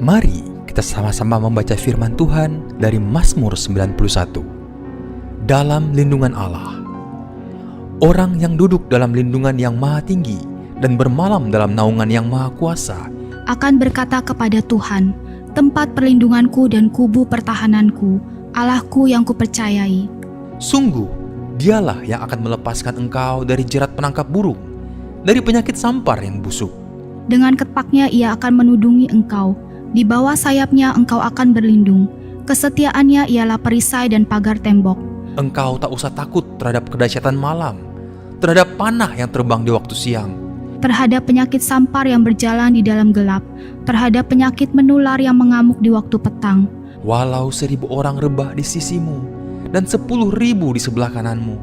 Mari kita sama-sama membaca firman Tuhan dari Mazmur 91. Dalam lindungan Allah. Orang yang duduk dalam lindungan yang maha tinggi dan bermalam dalam naungan yang maha kuasa akan berkata kepada Tuhan, tempat perlindunganku dan kubu pertahananku, Allahku yang kupercayai. Sungguh, dialah yang akan melepaskan engkau dari jerat penangkap burung, dari penyakit sampar yang busuk. Dengan ketpaknya ia akan menudungi engkau, di bawah sayapnya engkau akan berlindung. Kesetiaannya ialah perisai dan pagar tembok. Engkau tak usah takut terhadap kedahsyatan malam, terhadap panah yang terbang di waktu siang, terhadap penyakit sampar yang berjalan di dalam gelap, terhadap penyakit menular yang mengamuk di waktu petang. Walau 1,000 orang rebah di sisimu dan 10.000 di sebelah kananmu,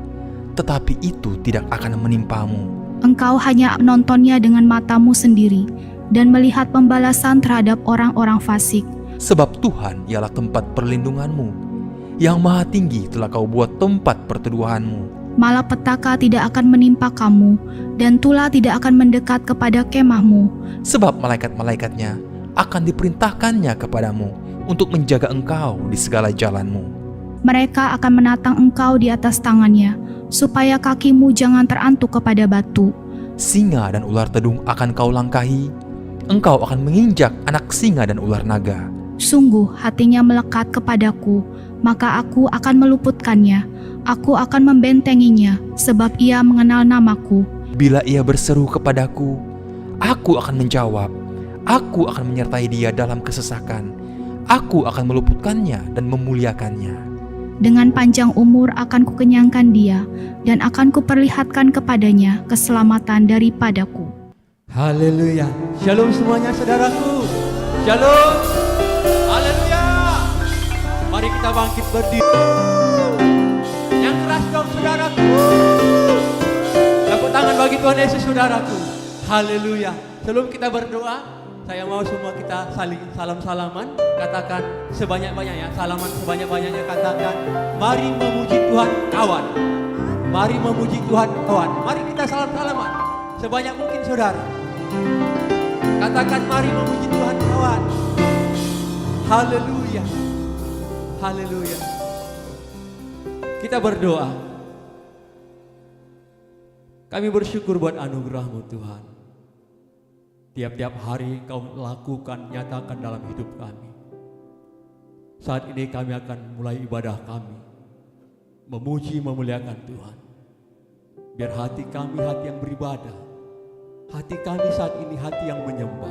tetapi itu tidak akan menimpamu. Engkau hanya menontonnya dengan matamu sendiri dan melihat pembalasan terhadap orang-orang fasik. Sebab Tuhan ialah tempat perlindunganmu, yang maha tinggi telah kau buat tempat perteduhanmu. Malapetaka tidak akan menimpa kamu, dan tulah tidak akan mendekat kepada kemahmu. Sebab malaikat-malaikatnya akan diperintahkannya kepadamu untuk menjaga engkau di segala jalanmu. Mereka akan menatang engkau di atas tangannya, supaya kakimu jangan terantuk kepada batu. Singa dan ular tedung akan kau langkahi, engkau akan menginjak anak singa dan ular naga. Sungguh hatinya melekat kepadaku, maka aku akan meluputkannya. Aku akan membentenginya, sebab ia mengenal namaku. Bila ia berseru kepadaku, aku akan menjawab. Aku akan menyertai dia dalam kesesakan. Aku akan meluputkannya dan memuliakannya. Dengan panjang umur akan kukenyangkan dia, dan akan kuperlihatkan kepadanya keselamatan daripadaku. Haleluya. Shalom semuanya saudaraku. Shalom. Haleluya. Mari kita bangkit berdiri. Yang keras dong saudaraku. Tepuk tangan bagi Tuhan Yesus saudaraku. Haleluya. Sebelum kita berdoa, saya mau semua kita saling salam-salaman. Katakan sebanyak-banyaknya, salaman sebanyak-banyaknya. Katakan, mari memuji Tuhan kawan. Mari memuji Tuhan kawan. Mari kita salam-salaman sebanyak mungkin saudara. Katakan, mari memuji Tuhan kawan. Haleluya. Haleluya. Kita berdoa. Kami bersyukur buat anugerah-Mu Tuhan. Tiap-tiap hari Kau lakukan, nyatakan dalam hidup kami. Saat ini kami akan mulai ibadah kami, memuji, memuliakan Tuhan. Biar hati kami hati yang beribadah. Hati kami saat ini hati yang menyembah.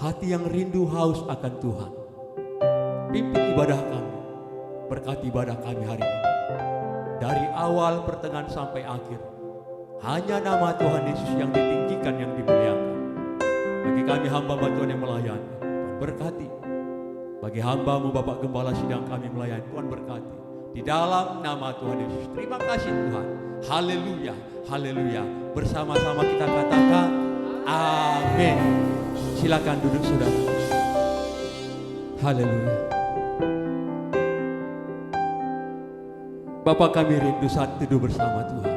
Hati yang rindu haus akan Tuhan. Pimpin ibadah kami, berkati ibadah kami hari ini. Dari awal, pertengahan sampai akhir, hanya nama Tuhan Yesus yang ditinggikan, yang dimuliakan. Bagi kami hamba-hamba Tuhan yang melayani, Tuhan berkati. Bagi hamba-Mu Bapak Gembala sidang kami melayani, Tuhan berkati. Di dalam nama Tuhan Yesus, terima kasih Tuhan. Haleluya, haleluya. Bersama-sama kita katakan, amin. Silakan duduk saudara. Haleluya. Bapak kami rindu saat teduh bersama Tuhan.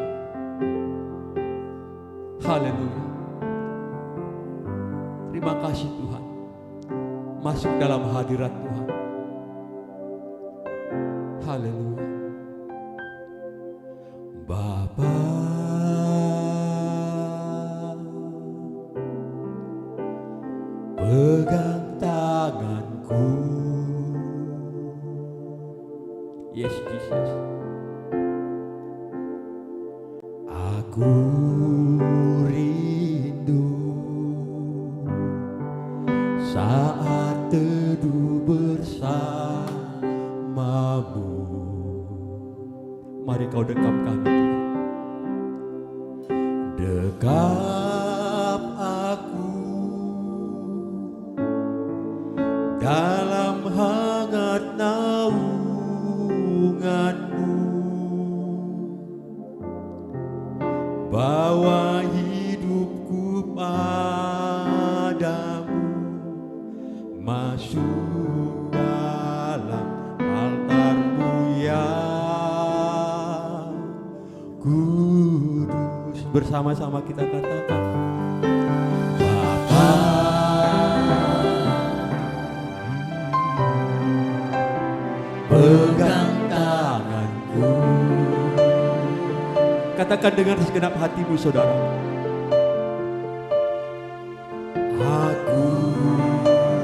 Haleluya. Terima kasih Tuhan. Masuk dalam hadirat Tuhan. Haleluya. Bapa, pegang tanganku. Yes, Jesus. Aku rindu saat teduh bersamamu. Mari Kau dekap kami. Dekap aku dalam hangat naungan-Mu. Bawa hidupku padamu, masuk dalam altar-Mu yang kudus. Bersama-sama kita katakan, Bapa, Katakan dengan segenap hatimu saudara. Aku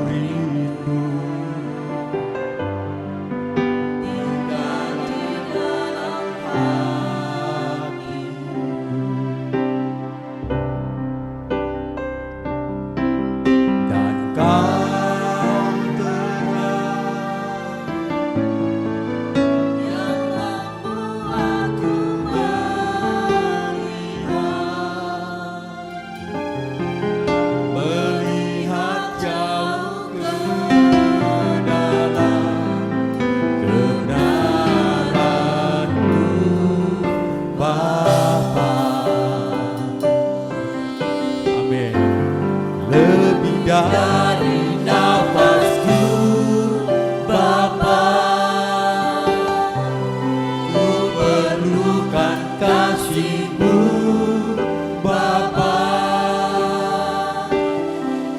rindu tinggal di dalam hatimu, dan kau terang yang membuatku melihat jauh ke dalam kebenaran-Mu, Bapa. Amin. Lebih dari nafasku, Bapa, ku perlukan kasih-Mu, Bapa.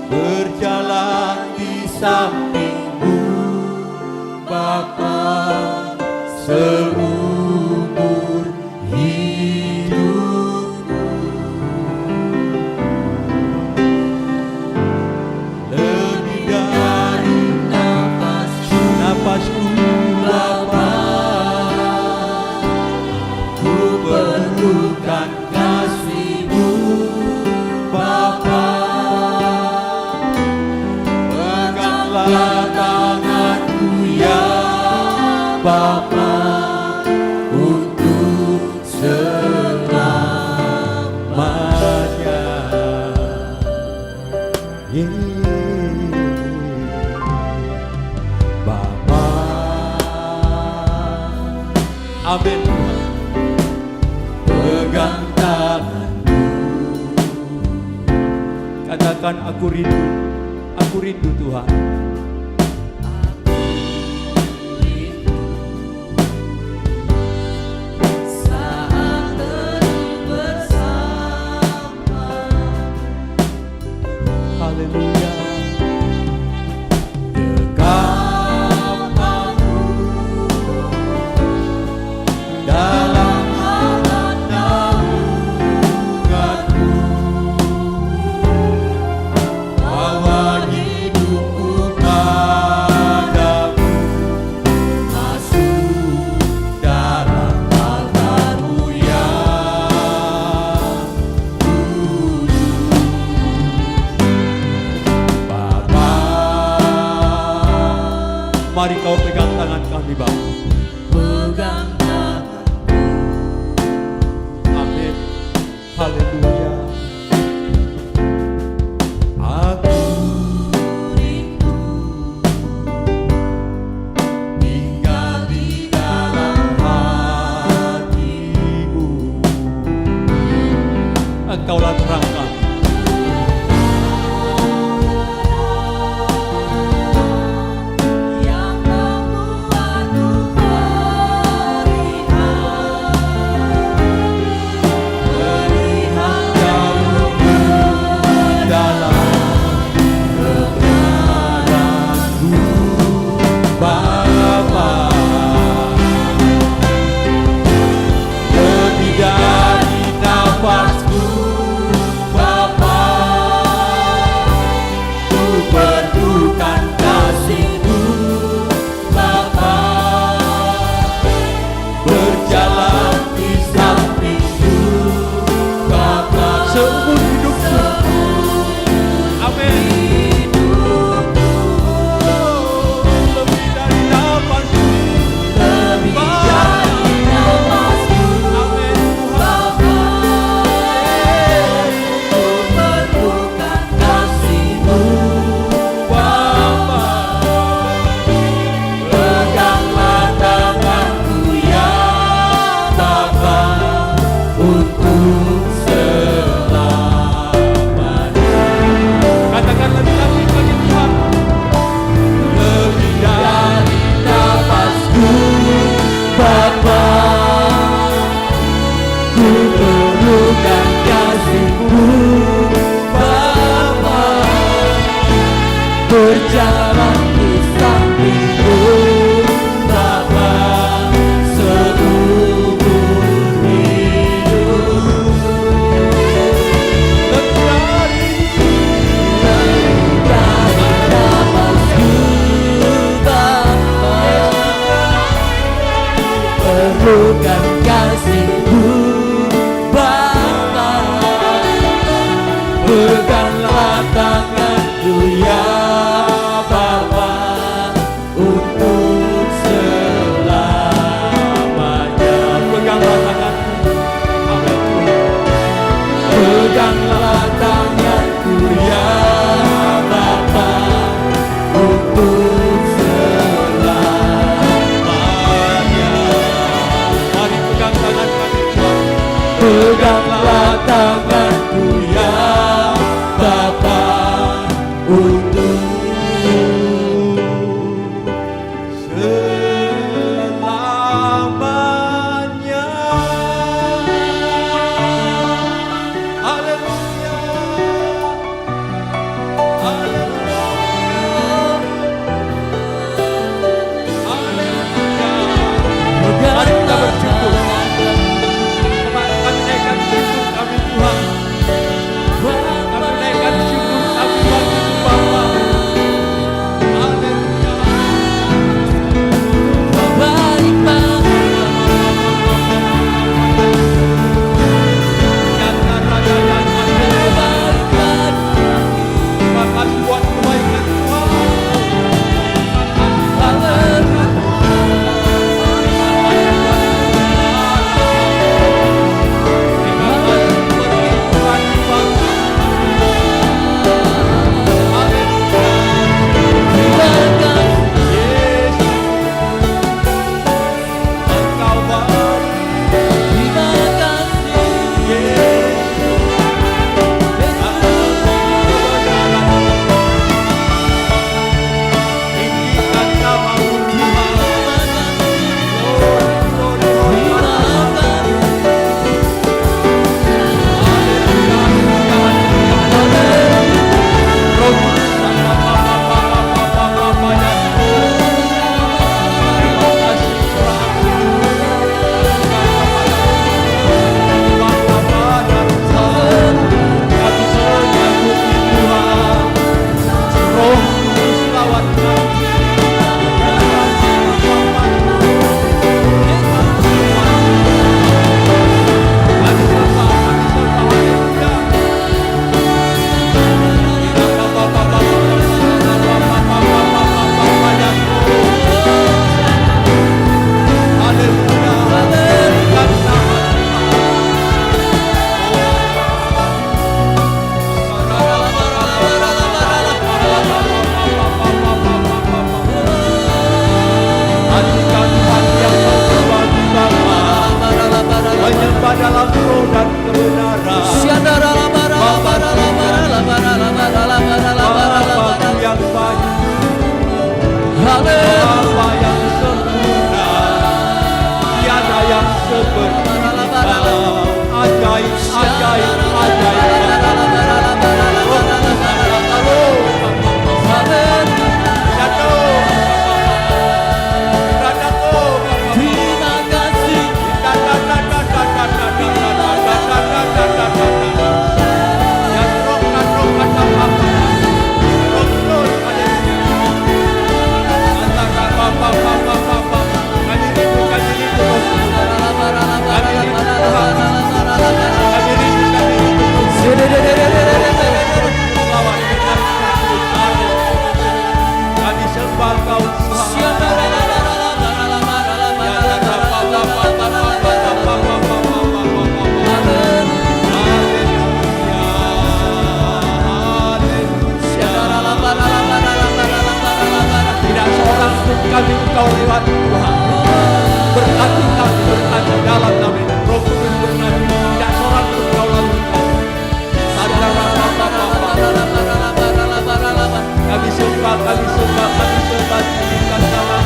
Berjalan di samping-Mu, Bapa, seumur hidupku. Lebih dari nafasku, Bapa, ku perlukan kasih-Mu, Bapa. Peganglah tanganku ya Bapa, untuk selamanya. Bapa. Amin. Pegang tanganku. Katakan aku rindu Tuhan. Saat teduh bersama, Haleluya. Dekap aku dalam hangat naungan-Mu, bawa hidupku padamu, masuk dalam altar-Mu yang kudus. Bapa, mari kau pegang tangan kami Bapa. pegang tanganku. Amin. Haleluya. Aku Rindu tinggal di dalam hati-Mu. Engkaulah terang kami. yang membuatku melihat jauh ke dalam kebenaran-Mu, Bapa. Lebih dari nafasku, Bapa, ku perlukan kasih-Mu, Bapa. Berjalan di samping-Mu, Bapa, seumur hidupku. Amin. Lebih dari nafasku, lebih dari nafasku, amin. Bapa. Ku perlukan kasih-Mu, Bapa, peganglah tanganku ya Bapa, untuk selamanya. Katakan lebih lagi bagi Tuhan. Lebih dari nafasku, Bapa, ku perlukan kasih-Mu, Bapa. Berjalan di samping-Mu, Bapa, seumur hidup. Engkau lewat Tuhan. Berkati kami, berkati dalam nama Roh Kudus berkati. Tidak seorang pun kau lakukan. Kami sembah, kami sembah, kami sembah tinggikan nama.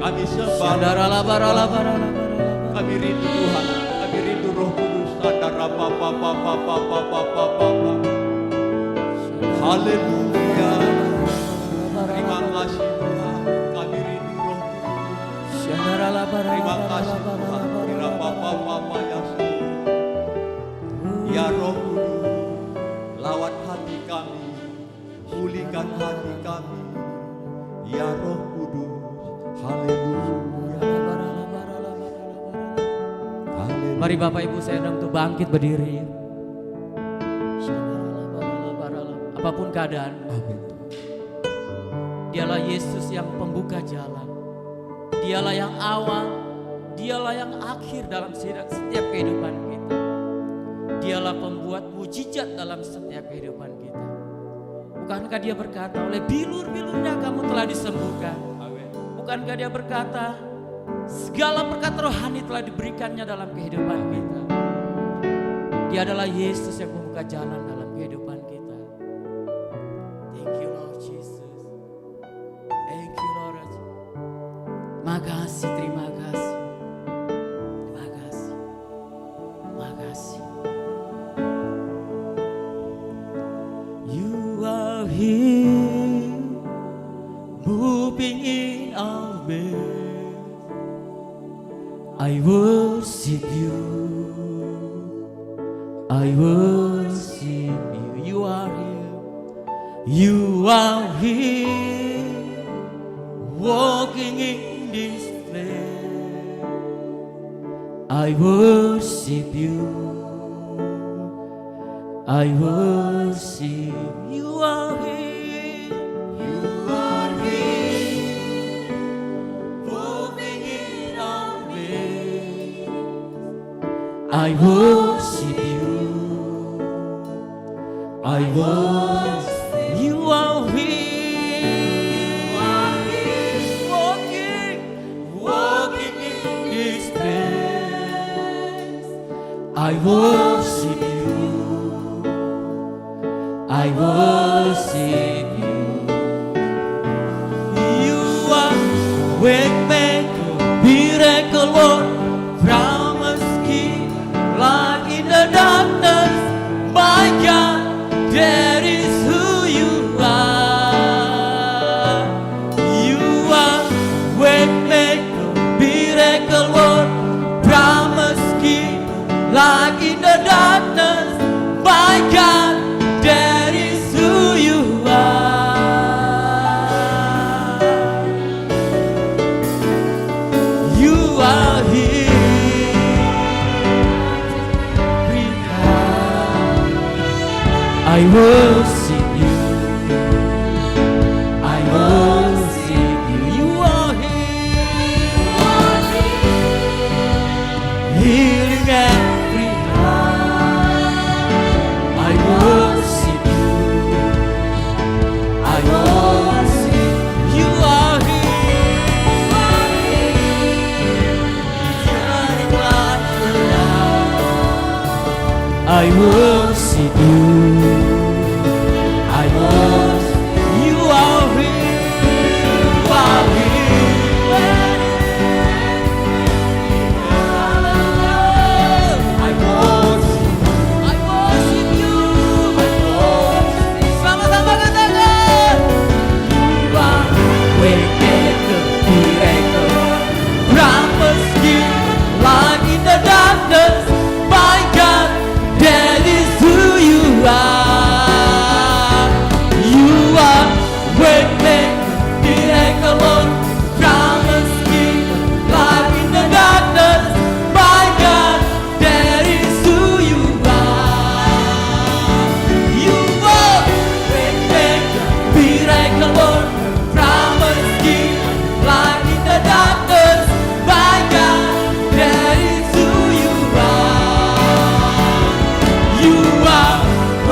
Kami sembah, kami rindu Tuhan, kami rindu Roh Kudus. Haleluya. Terima kasih Tuhan, kami rindu Roh Kudus. Terima kasih Tuhan, ya Roh Kudus, lawat hati kami, pulihkan hati kami, ya Roh Kudus. Haleluya. Mari Bapak Ibu saya undang untuk bangkit berdiri. Apapun keadaan, Dialah Yesus yang pembuka jalan. Dialah yang awal, Dialah yang akhir dalam setiap kehidupan kita. Dialah pembuat mujizat dalam setiap kehidupan kita. Bukankah Dia berkata, oleh bilur-bilurnya kamu telah disembuhkan? Bukankah Dia berkata, segala berkat rohani telah diberikannya dalam kehidupan kita. Dia adalah Yesus yang membuka jalan dalam kehidupan kita. Thank you Lord Jesus. Thank you Lord. Makasih, terima kasih. Terima kasih. Terima kasih. You are here, moving in our midst. I worship you, I worship you. You are here, you are here, walking in this place. I worship you, I worship you. You are here, you are here, moving in our midst. I worship you, I worship you. You are here, walking in this place. I worship you, I worship you. You are waymaker, miracle Lord, promise keeper, light in the darkness. My God, that is who you are. You are waymaker, miracle Lord, promise keeper, light in the darkness. My God, that is who you are. You are here. I worship you, I worship you. You are here, healing every heart. I worship you, I worship you. You are here, shining like the light. I worship you,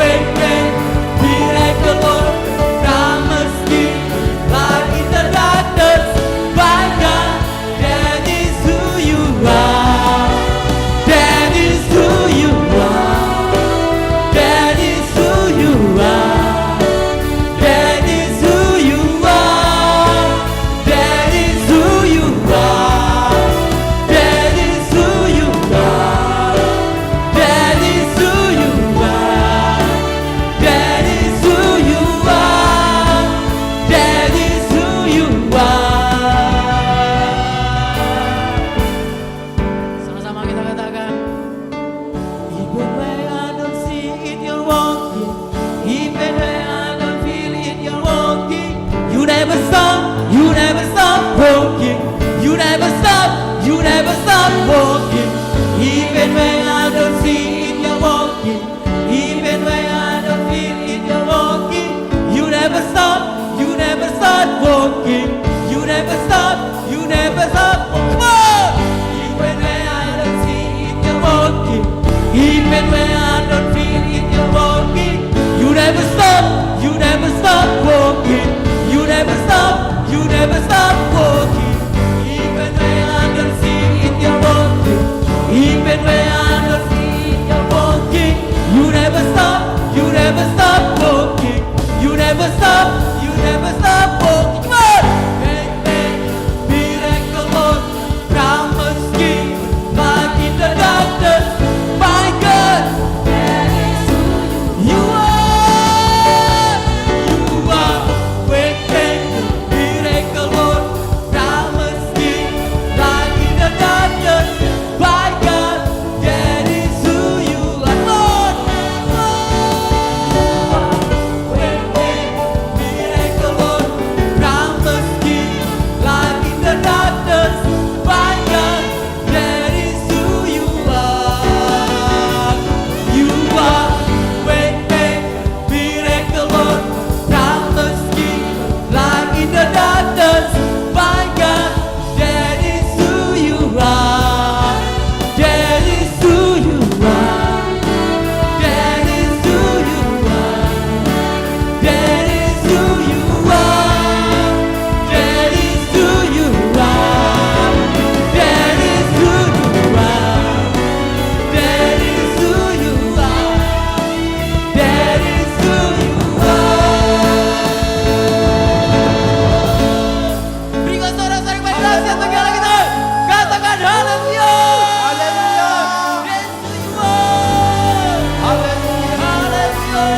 waiting, miracle Lord, promise keep, light in the darkness, my God, that is who you are, that is who you are, that is who you are, that is who you are, that is who you are, that is who you are, that is who you are, that is who you are, that is who you are. Sama-sama kita katakan. Even when I don't see it, you're walking. Even when I don't feel it, you're walking. You never stop walking. You never stop walking. Even when I don't see it, you're walking. Even when I don't feel it, you're walking. You never stop walking. You never stop walking. Come on! Even when I don't see it, you're walking. Even when I don't feel it, you're walking. You never stop walking. You never stop walking. Even when I don't see it, you're walking. Even when I don't see it, you're walking. You never stop walking. You never stop walking. Come on! Hey, hey, miracle Lord, promise keep, light in the darkness, my God, that is who you are. You are waiting, miracle Lord, promise keep, light in the darkness, my God, that is who you are. Lord, waiting, miracle Lord, promise keep, light in the darkness, my God, that is who you are. You are waiting, miracle Lord, promise keep, light in the darkness, my God, that is who you are. That is who you are. That is who you are. That is who you are. That is who you are. That is who you are. That is who you are. That is who you are. Berikan sorak-sorai kepada Tuhan bagi Allah kita. Katakan haleluya. Haleluya. That's who you are. Haleluya. Haleluya.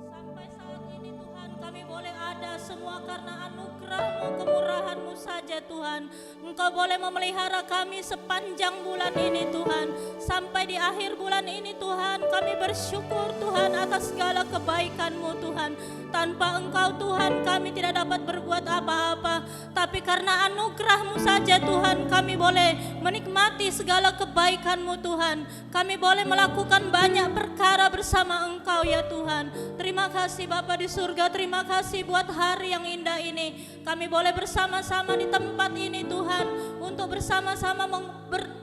Sampai saat ini Tuhan kami boleh ada semua karena anugerah-Mu, kemurahan-Mu saja Tuhan. Engkau boleh memelihara kami sepanjang bulan ini Tuhan. Sampai di akhir bulan ini Tuhan, kami bersyukur Tuhan atas segala kebaikan-Mu Tuhan. Tanpa Engkau Tuhan kami tidak dapat berbuat apa-apa. Tapi karena anugerah-Mu saja Tuhan, kami boleh menikmati segala kebaikan-Mu Tuhan. Kami boleh melakukan banyak perkara bersama Engkau ya Tuhan. Terima kasih Bapa di surga, terima kasih buat hari yang indah ini. Kami boleh bersama-sama di tempat ini Tuhan, untuk bersama-sama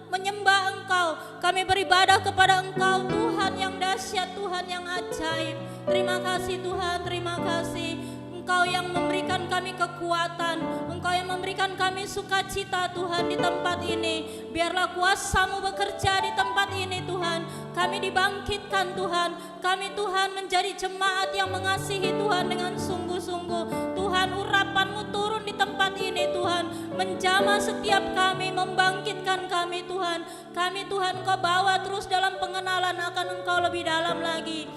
menyembah Engkau. Kami beribadah kepada Engkau Tuhan yang dahsyat, Tuhan yang ajaib. Terima kasih Tuhan, terima kasih. Engkau yang memberikan kami kekuatan, Engkau yang memberikan kami sukacita Tuhan di tempat ini. Biarlah kuasa-Mu bekerja di tempat ini Tuhan. Kami dibangkitkan Tuhan. Kami Tuhan menjadi jemaat yang mengasihi Tuhan dengan sungguh-sungguh. Tuhan, urapan-Mu turun di tempat ini Tuhan, menjamah setiap kami, membangkitkan kami Tuhan. Kami Tuhan Kau bawa terus dalam pengenalan akan Engkau lebih dalam lagi.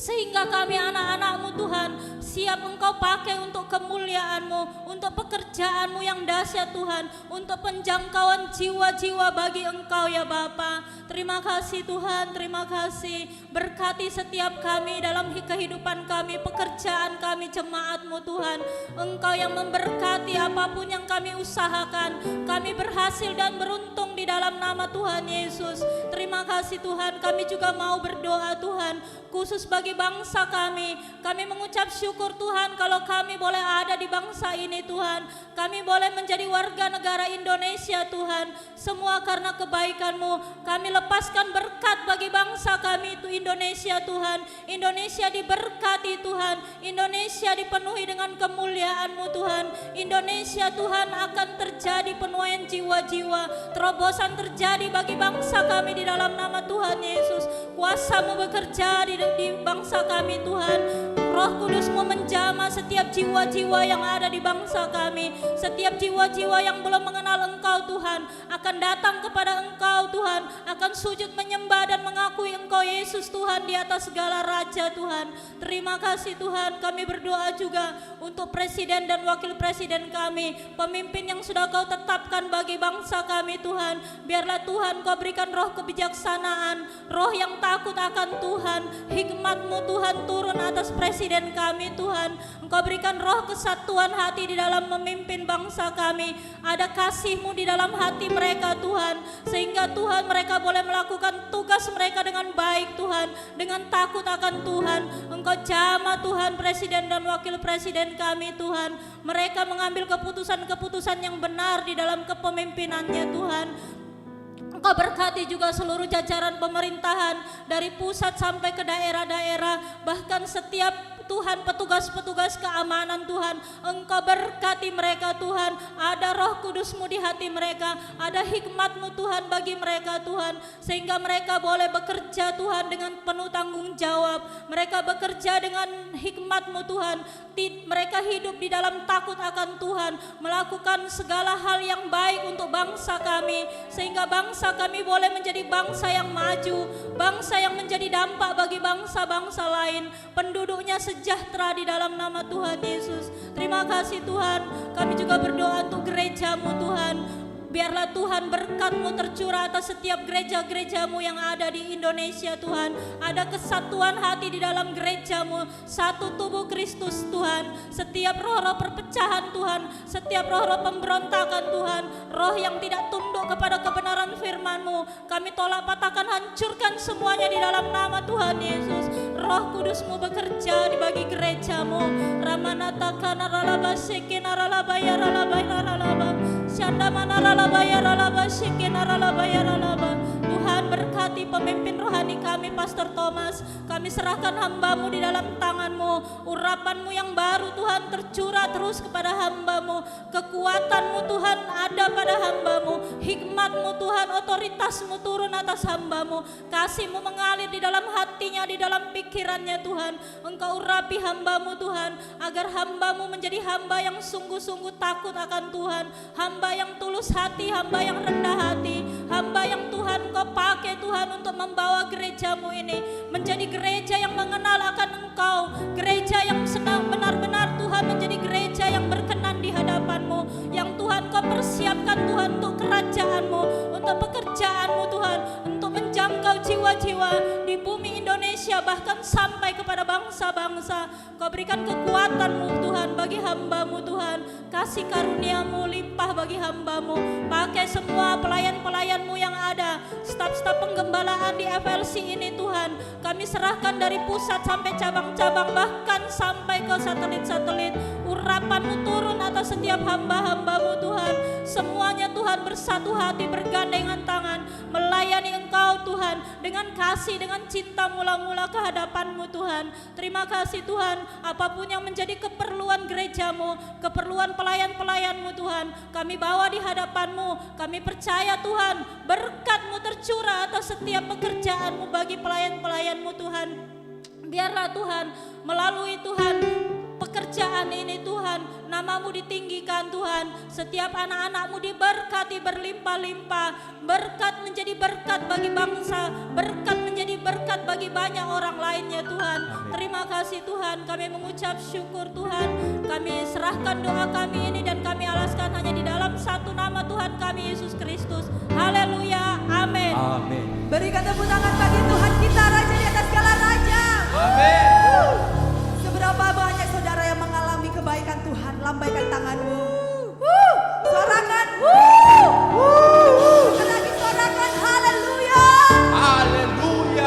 Sehingga kami anak-anak-Mu Tuhan siap Engkau pakai untuk kemuliaan-Mu, untuk pekerjaan-Mu yang dahsyat Tuhan, untuk penjangkauan jiwa-jiwa bagi Engkau ya Bapa. Terima kasih Tuhan, terima kasih. Berkati setiap kami dalam kehidupan kami, pekerjaan kami, jemaat-Mu Tuhan. Engkau yang memberkati apapun yang kami usahakan. Kami berhasil dan beruntung di dalam nama Tuhan Yesus. Terima kasih Tuhan, Tuhan, kami juga mau berdoa Tuhan, khusus bagi bangsa kami. Kami mengucap syukur Tuhan kalau kami boleh ada di bangsa ini Tuhan. Kami boleh menjadi warga negara Indonesia Tuhan. Semua karena kebaikan-Mu. Kami lepaskan berkat bagi bangsa kami itu Indonesia Tuhan. Indonesia diberkati Tuhan. Indonesia dipenuhi dengan kemuliaan-Mu Tuhan. Indonesia Tuhan akan terjadi penuaian jiwa-jiwa. Terobosan terjadi bagi bangsa kami di dalam nama Tuhan Yesus. Kuasa-Mu bekerja di bangsa kami Tuhan. Roh Kudus-Mu menjamah setiap jiwa-jiwa yang ada di bangsa kami. Setiap jiwa-jiwa yang belum mengenal Engkau Tuhan akan datang kepada Engkau Tuhan, akan sujud menyembah dan mengakui Engkau Yesus Tuhan di atas segala raja Tuhan. Terima kasih Tuhan. Kami berdoa juga untuk presiden dan wakil presiden kami, pemimpin yang sudah Kau tetapkan bagi bangsa kami Tuhan. Biarlah Tuhan Kau berikan roh kebijaksanaan, roh yang takut akan Tuhan. Hikmat-Mu Tuhan turun atas presiden kami Tuhan. Engkau berikan roh kesatuan hati di dalam memimpin bangsa kami. Ada kasih-Mu di dalam hati mereka Tuhan, sehingga Tuhan mereka boleh melakukan tugas mereka dengan baik Tuhan, dengan takut akan Tuhan. Engkau jamah Tuhan presiden dan wakil presiden kami Tuhan. Mereka mengambil keputusan-keputusan yang benar di dalam kepemimpinannya Tuhan. Engkau berkati juga seluruh jajaran pemerintahan dari pusat sampai ke daerah-daerah, bahkan setiap Tuhan petugas-petugas keamanan Tuhan. Engkau berkati mereka Tuhan. Ada roh Kudus-Mu di hati mereka, ada hikmat-Mu Tuhan bagi mereka Tuhan, sehingga mereka boleh bekerja Tuhan dengan penuh tanggung jawab. Mereka bekerja dengan hikmat-Mu Tuhan. Mereka hidup di dalam takut akan Tuhan, melakukan segala hal yang baik untuk bangsa kami, sehingga bangsa kami boleh menjadi bangsa yang maju, bangsa yang menjadi dampak bagi bangsa-bangsa lain, penduduknya sejahtera di dalam nama Tuhan Yesus. Terima kasih Tuhan. Kami juga berdoa untuk gereja-Mu Tuhan. Biarlah Tuhan berkat-Mu tercurah atas setiap gereja-gereja-Mu yang ada di Indonesia Tuhan. Ada kesatuan hati di dalam gereja-Mu, satu tubuh Kristus Tuhan. Setiap roh-roh perpecahan Tuhan, setiap roh-roh pemberontakan Tuhan, roh yang tidak tunduk kepada kebenaran firman-Mu, kami tolak, patahkan, hancurkan semuanya di dalam nama Tuhan Yesus. Roh Kudus-Mu bekerja di bagi gereja-Mu. Ramanata kanaralaba sekinaralabaya ralabaya ralaba. Tuhan berkati pemimpin rohani kami Pastor Thomas. Kami serahkan hamba-Mu di dalam tangan-Mu. Urapan-Mu yang baru Tuhan tercurah terus kepada hamba-Mu. Kekuatan-Mu Tuhan ada pada hamba-Mu. Hikmat-Mu Tuhan, otoritas-Mu turun atas hamba-Mu. Kasih-Mu mengalir di dalam hatinya, di dalam pikirannya Tuhan. Engkau urapi hamba-Mu Tuhan, agar hamba-Mu menjadi hamba yang sungguh-sungguh takut akan Tuhan, hamba yang tulus hati, hamba yang rendah hati, hamba yang Tuhan Kau pakai Tuhan untuk membawa gereja-Mu ini menjadi gereja yang mengenal akan Engkau, gereja yang senang benar-benar Tuhan menjadi gereja yang berkenan di hadapan-Mu, yang Tuhan Kau persiapkan Tuhan untuk kerajaan-Mu, untuk pekerjaan-Mu Tuhan, untuk menjangkau jiwa-jiwa di bumi Indonesia, bahkan sampai kepada bangsa-bangsa. Kau berikan kekuatan-Mu Tuhan bagi hamba-Mu Tuhan, kasih karunia-Mu limpah bagi hamba-Mu. Pakai semua pelayan-pelayan-Mu yang ada, staf-staf penggembalaan di FLC ini Tuhan, kami serahkan dari pusat sampai cabang-cabang, bahkan sampai ke satelit-satelit. Urapan-Mu turun atas setiap hamba-hamba-Mu Tuhan. Semuanya Tuhan bersatu hati, bergandengan tangan, melayani Engkau Tuhan, dengan kasih, dengan cinta mula-mula ke hadapan-Mu Tuhan. Terima kasih Tuhan, apapun yang menjadi keperluan gereja-Mu, keperluan pelayan-pelayan-Mu Tuhan, kami bawa di hadapan-Mu. Kami percaya Tuhan, berkat-Mu tercurah atas setiap pekerjaan-Mu bagi pelayan-pelayan-Mu Tuhan. Biarlah Tuhan, melalui Tuhan pekerjaan ini Tuhan, nama-Mu ditinggikan Tuhan. Setiap anak-anak-Mu diberkati berlimpah-limpah. Berkat menjadi berkat bagi bangsa, berkat menjadi berkat bagi banyak orang lainnya Tuhan. Terima kasih Tuhan, kami mengucap syukur Tuhan. Kami serahkan doa kami ini dan kami alaskan hanya di dalam satu nama Tuhan kami, Yesus Kristus. Haleluya, amin. Amin. Berikan tepuk tangan bagi Tuhan kita, Raja di atas segala raja. Amin. Seberapa banyak saudara yang mengalami kebaikan Tuhan, lambaikan tanganmu. Sorakan. Sekali lagi sorakan, haleluya. Haleluya.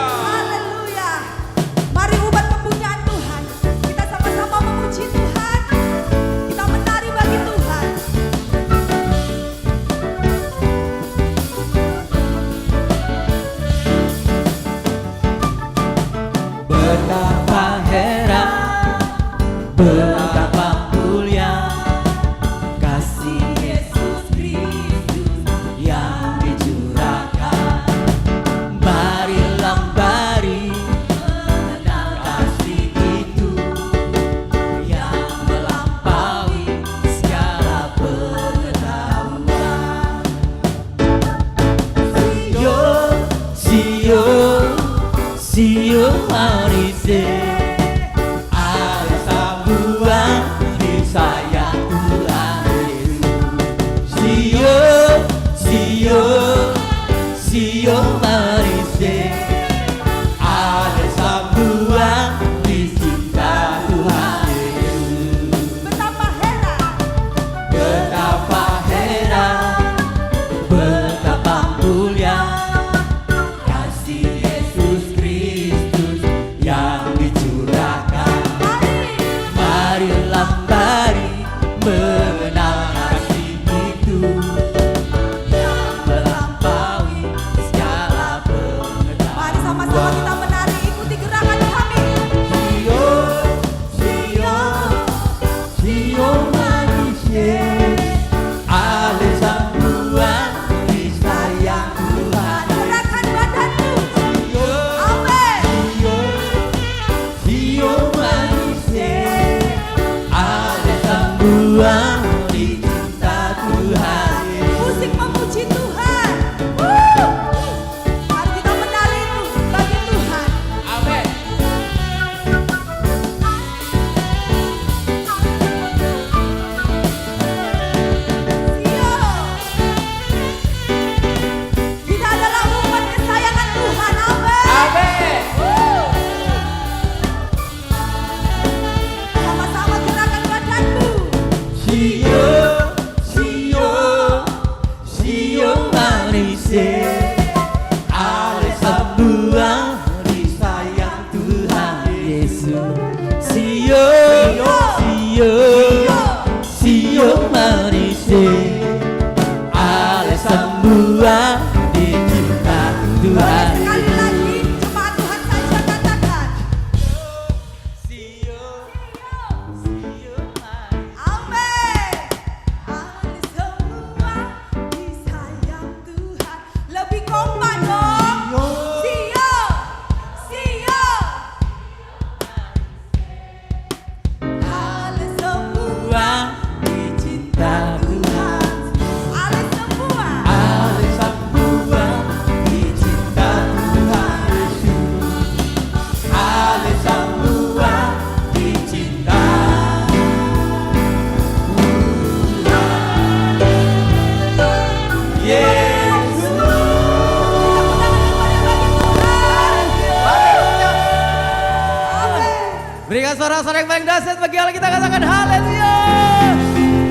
Berikan suara-suara yang paling dahsyat bagi Allah, kita katakan haleluya.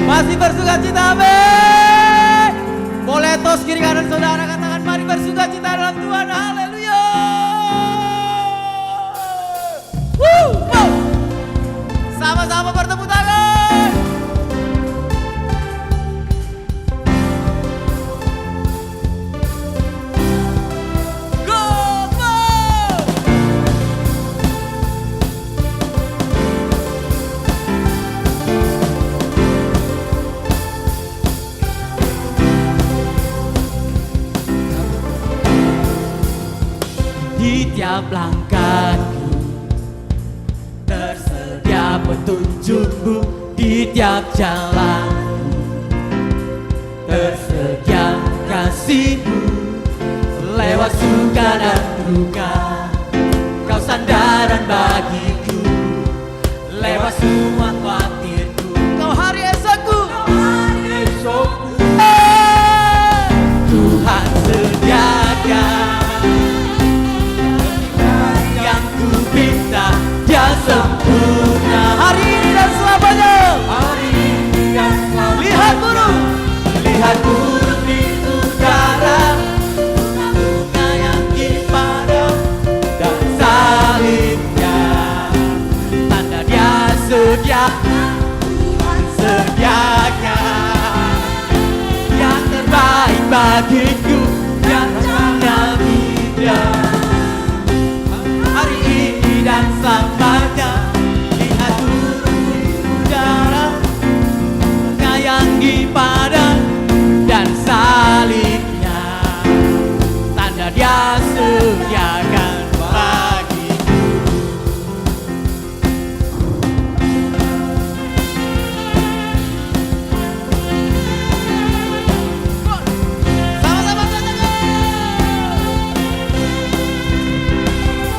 Masih bersuka cita, amin. Boleh tos kiri kanan saudara, katakan mari bersuka cita dalam Tuhan, haleluya. Wow. Sama-sama bertepuk tangan. Go, go. Di tiap langkahku tersedia petunjukmu, di tiap jalan tersedia kasihmu. Lewat suka dan duka kau sandaran bagiku, lewat semua khawatirku kau hari esokku. Tuhan sediakan yang ku minta, dia sempurna hari ini dan selamanya. Hari ini dan selamanya. Lihat burung di udara, bunga yang dipadam dan salibnya, tanda dia sediakan. Tuhan sediakan yang terbaik bagiku, yang hidupnya. Hari ini dan selamanya. Lihat burung di udara, menyayangi padang dan salibnya, tanda dia sediakan bagiku. Sama-sama katakan.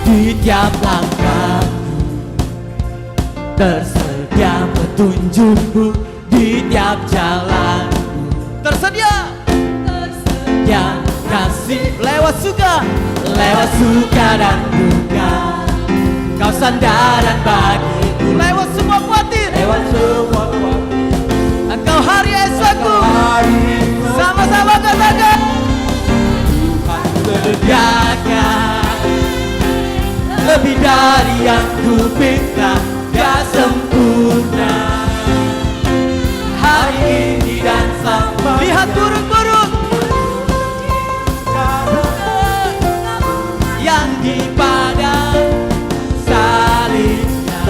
Di tiap langkahku tersedia petunjukmu, di tiap jalanku tersedia kasih. Lewat suka dan duka kau sandaran bagiku, lewat semua khawatir engkau hari esokku. Sama-sama katakan Tuhan sediakan lebih dari yang ku minta, dia sempurna hari ini dan selamanya. Lihat burung-burung yang di padang salibnya,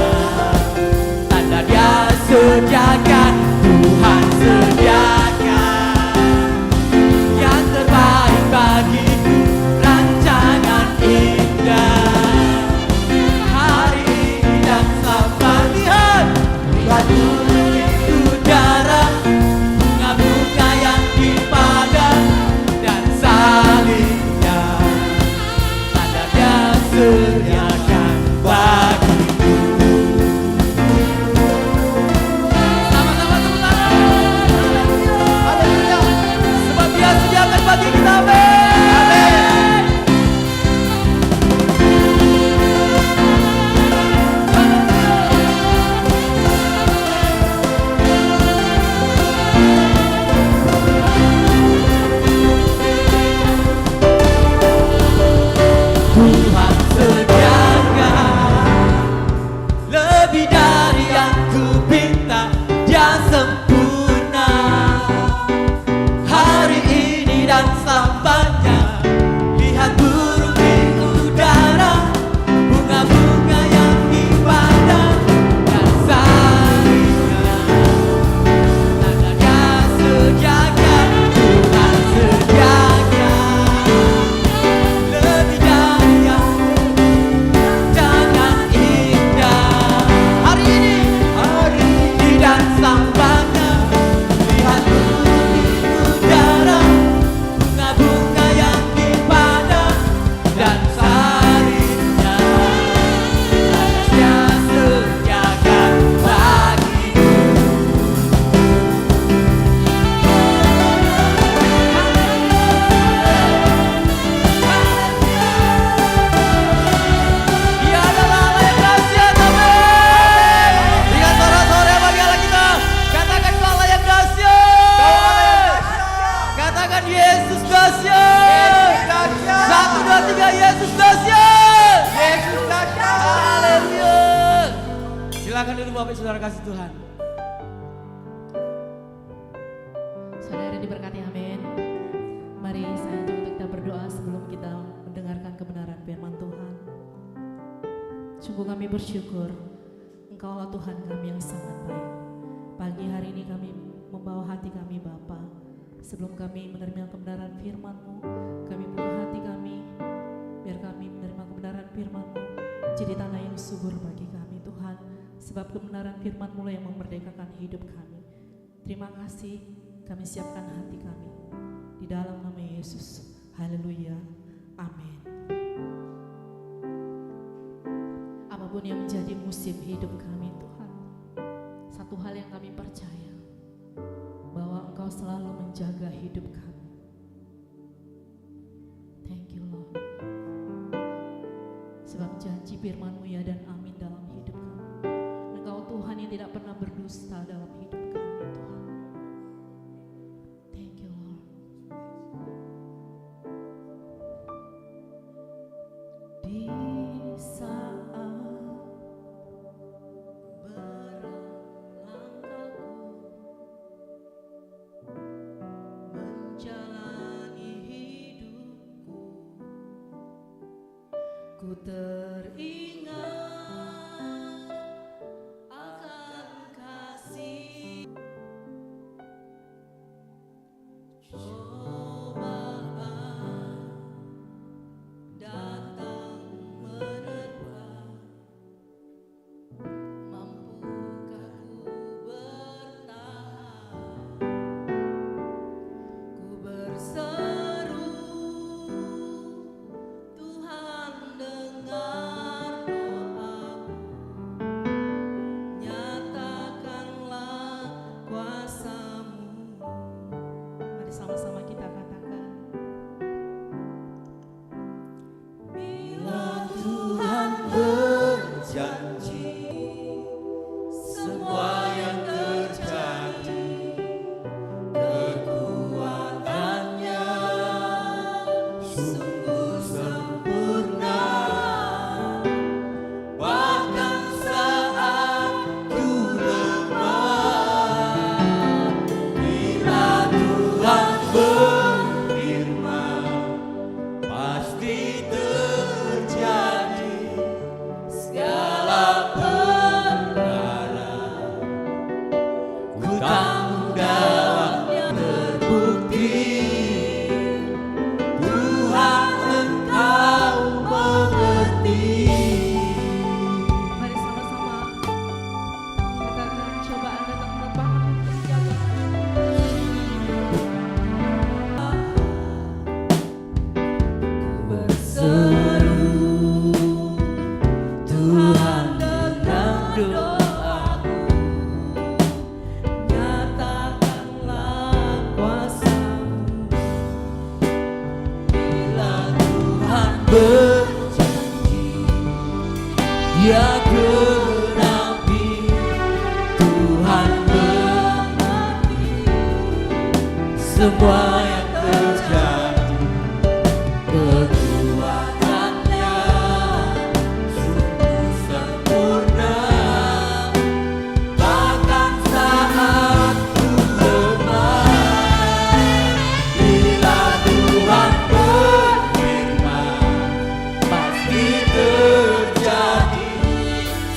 tanda dia sediakan. Tuhan sediakan yang terbaik bagiku, rancangan indah hari ini dan selamanya. Lihat burung di udara, bunga-bunga yang di diberkati, amin. Mari saya ajak untuk kita berdoa sebelum kita mendengarkan kebenaran firman Tuhan. Sungguh kami bersyukur Engkaulah Tuhan kami yang sangat baik. Pagi hari ini kami membawa hati kami Bapa. Sebelum kami menerima kebenaran firman-Mu, kami buka hati kami, biar kami menerima kebenaran firman-Mu jadi tanah yang subur bagi kami Tuhan. Sebab kebenaran firman-Mu lah yang memerdekakan hidup kami. Terima kasih, kami siapkan hati kami di dalam nama Yesus. Haleluya, amin. Apapun yang menjadi musim hidup kami Tuhan, satu hal yang kami percaya, bahwa Engkau selalu menjaga hidup kami. Thank you Lord. Sebab janji firman-Mu ya dan amin dalam hidup kami. Engkau Tuhan yang tidak pernah berdusta dalam hidup kami Tuhan. Thank you Lord. Di saat ku teringat akan kasih cobaan datang menerpa, mampukah ku bertahan? Ku berseru, Tuhan dengar doaku, nyatakanlah kuasa-Mu. Mari sama-sama kita katakan. Bila Tuhan berjanji, semua yang terjadi kekuatannya sungguh sempurna. Bahkan saat ku lemah, bila Tuhan berfirman, pasti terjadi segala perkara. Ku tanggung dalamnya, terbukti Tuhan Engkau mengerti. Mari sama-sama katakan, cobaan datang menerpa kami, terjaga. Ku berseru, Tuhan dengar doaku, nyatakanlah kuasa-Mu. Bila Tuhan berjanji, Dia genapi. Tuhan mengerti semua yang terjadi, kekuatannya sungguh sempurna. Bahkan saat ku lemah, bila Tuhan berfirman, pasti terjadi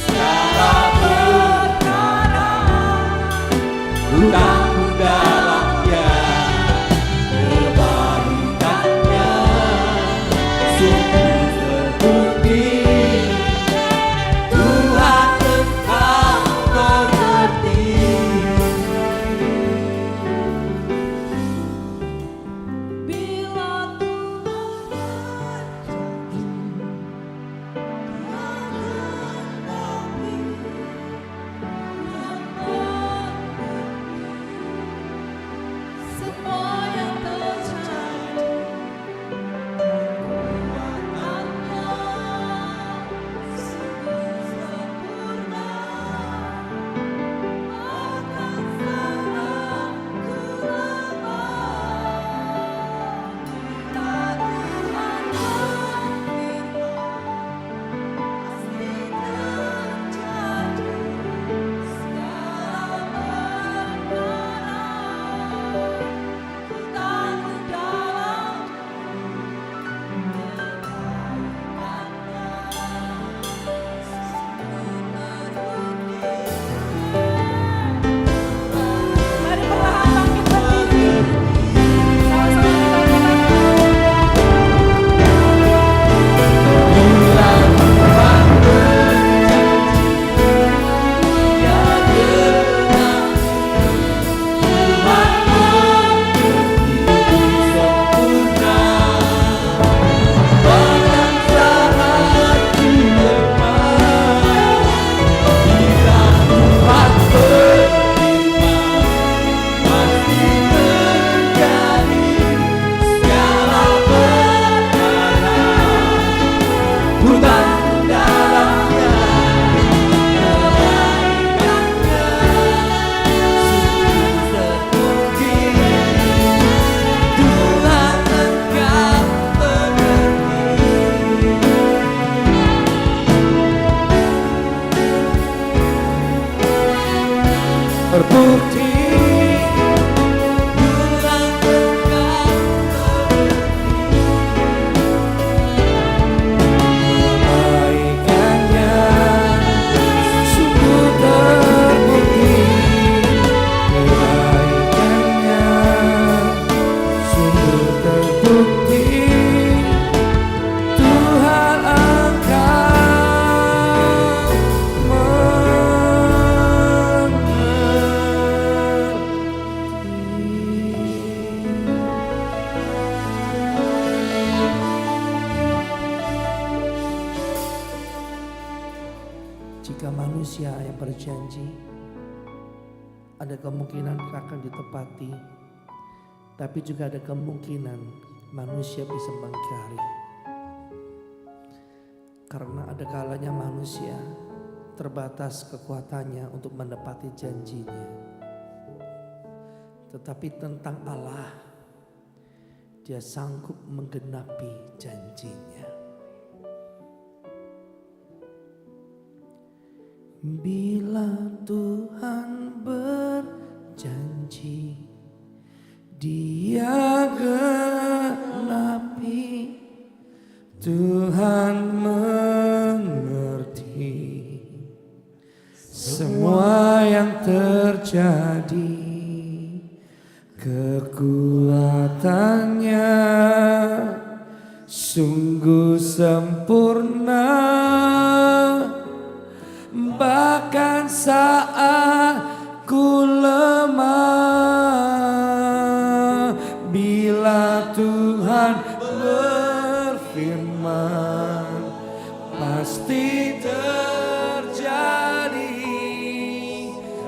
segala perkara. Ku tanggung dalamnya, berjanji, ada kemungkinan akan ditepati, tapi juga ada kemungkinan manusia bisa mengingkari. Karena ada kalanya manusia terbatas kekuatannya untuk menepati janjinya. Tetapi tentang Allah, Dia sanggup menggenapi janjinya. Bila Tuhan berjanji, Dia genapi. Tuhan mengerti semua yang terjadi. Kekuatannya sungguh sempurna, bahkan saat ku lemah. Bila Tuhan berfirman, pasti terjadi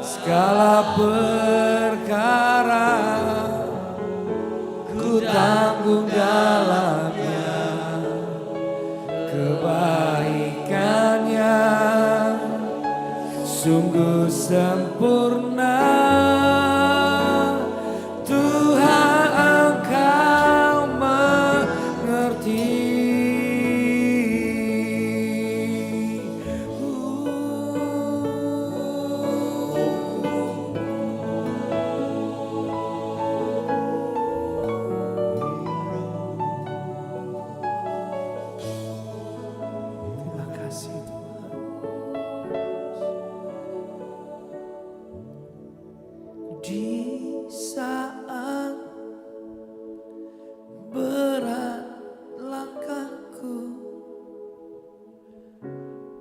segala perkara. Ku tanggung dalamnya kebaikannya, sungguh sempurna. Tuhan, Engkau mengerti. Terima kasih Tuhan. Di saat berat langkahku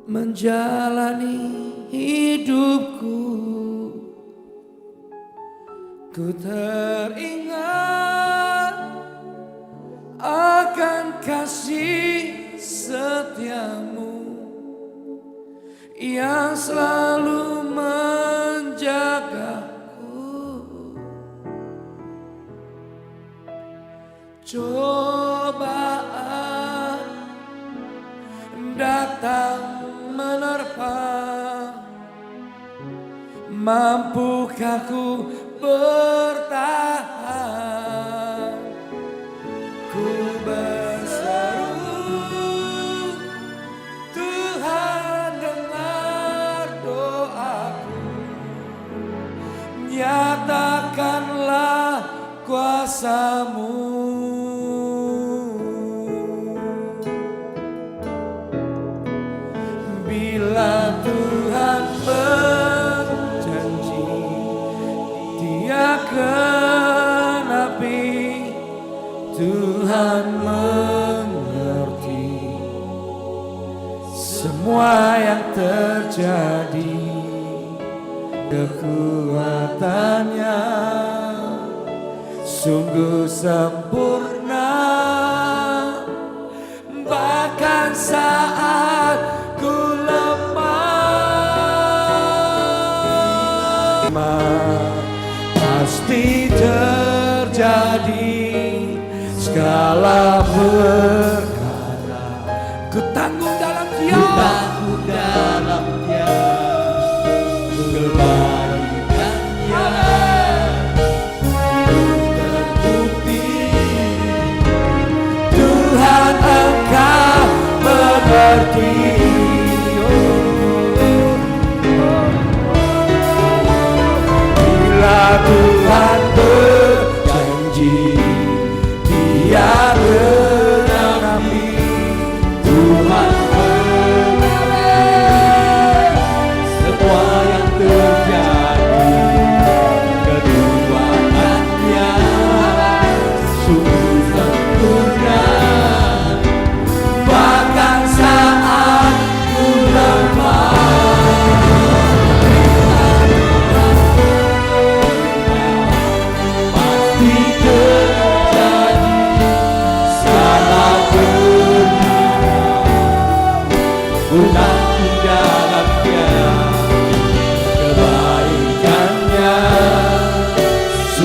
menjalani hidupku, ku teringat akan kasih setiamu yang selalu menjagaku. Cobaan datang menerpa, mampukah ku bertahan? Ku berseru, Tuhan dengar doaku, nyatakanlah kuasa-Mu. Bila Tuhan berjanji, Dia genapi. Tuhan mengerti semua yang terjadi. Kekuatannya sungguh sempurna, bahkan saat ku lemah, pasti terjadi segala perkara. Ku tanggung dalam Dia, kebaikannya terbukti. Tuhan, Engkau mengerti. Bila Tuhan berjanji, Dia genapi. Tuhan mengerti semua yang terjadi. Kekuatannya sungguh sempurna, bahkan saat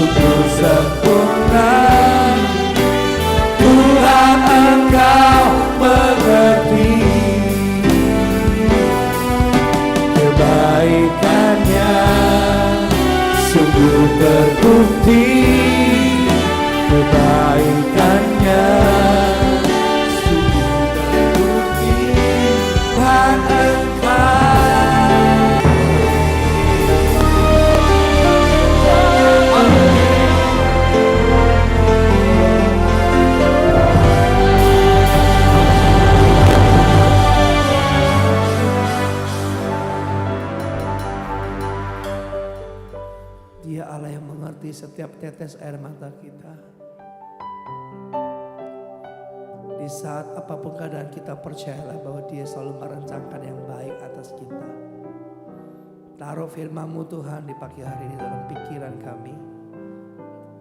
sungguh sempurna. Tuhan Engkau mengerti kebaikannya, sungguh terbukti kebaikannya, sungguh terbukti Tuhan Engkau. Dia Allah yang mengerti setiap tetes air mata kita. Di saat apapun keadaan kita, percayalah bahwa Dia selalu merencanakan yang baik atas kita. Taruh firman-Mu Tuhan di pagi hari ini dalam pikiran kami.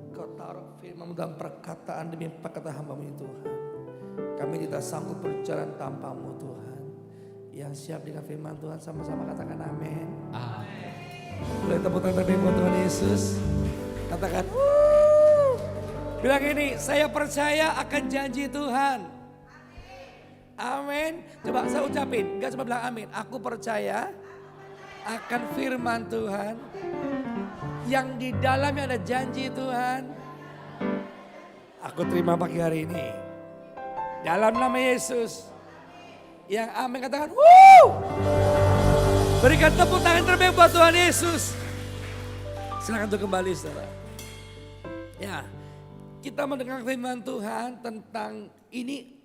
Kau taruh firman-Mu dalam perkataan demi perkataan hamba-Mu ini Tuhan. Kami tidak sanggup berjalan tanpa-Mu Tuhan. Yang siap dengan firman Tuhan sama-sama katakan amin. Amin. Boleh tepuk tangan terbaik buat Tuhan Yesus. Katakan, wuh. Bilang ini, saya percaya akan janji Tuhan. Amin. Coba saya ucapin, enggak cuma bilang amin. Aku percaya akan firman Tuhan. Yang di dalamnya ada janji Tuhan. Aku terima pagi hari ini. Dalam nama Yesus. Yang amin katakan, wuh. Berikan tepuk tangan terbaik buat Tuhan Yesus. Silakan untuk kembali saudara. Ya, kita mendengar firman Tuhan tentang ini.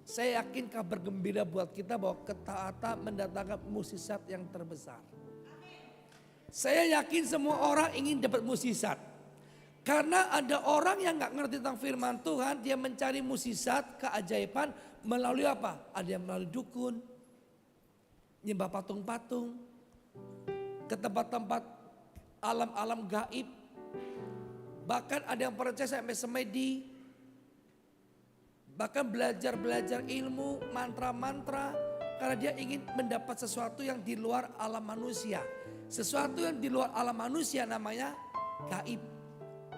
Saya yakin kabar gembira buat kita bahwa ketaatan mendatangkan mukjizat yang terbesar. Saya yakin semua orang ingin dapat mukjizat. Karena ada orang yang gak ngerti tentang firman Tuhan, dia mencari mukjizat, keajaiban melalui apa? Ada yang melalui dukun, nyembah patung-patung, ke tempat-tempat alam-alam gaib. Bahkan ada yang percaya sampai semedi. Bahkan belajar-belajar ilmu, mantra-mantra. Karena dia ingin mendapat sesuatu yang di luar alam manusia. Sesuatu yang di luar alam manusia namanya gaib.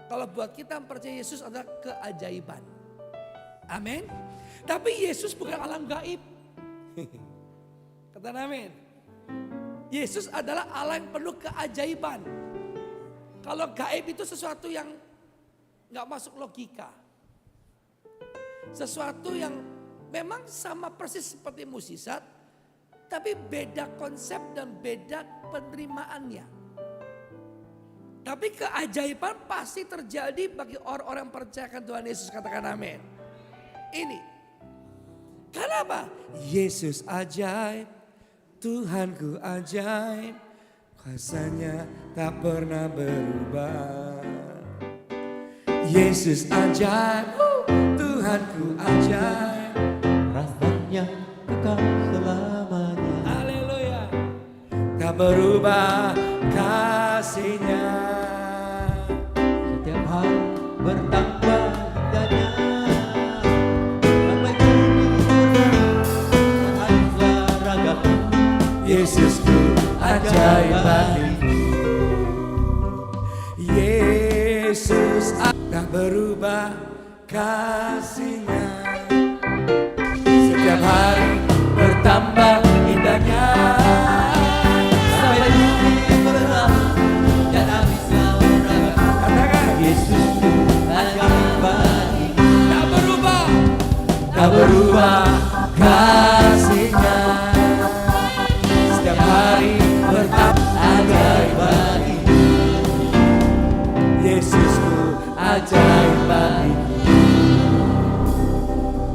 Kalau buat kita percaya Yesus adalah keajaiban. Amin. Tapi Yesus bukan alam gaib. Kata amin. Yesus adalah Allah yang penuh keajaiban. Kalau gaib itu sesuatu yang gak masuk logika. Sesuatu yang memang sama persis seperti mukjizat, tapi beda konsep dan beda penerimaannya. Tapi keajaiban pasti terjadi bagi orang-orang yang percayakan Tuhan Yesus, katakan amin. Ini. Kenapa? Yesus ajaib, Tuhanku ajaib, kuasanya tak pernah berubah. Yesus ajaib, Tuhanku ajaib, Rasanya kekal selamanya. haleluya, tak berubah kasih-Nya. Setiap hari bertambah indahnya. Sampai dunia haruslah ragaku. Yesusku ajaib bagiku. Yesus tak berubah kasih-Nya. Setiap hari bertambah indahnya. Sampai dunia berlalu dan habislah ragaku. Katakan, Yesusku ajaib bagiku. tak berubah, Tak berubah kasih-Nya. setiap hari bertambah Ajaib bagiku. Yesusku Ajaib bagiku.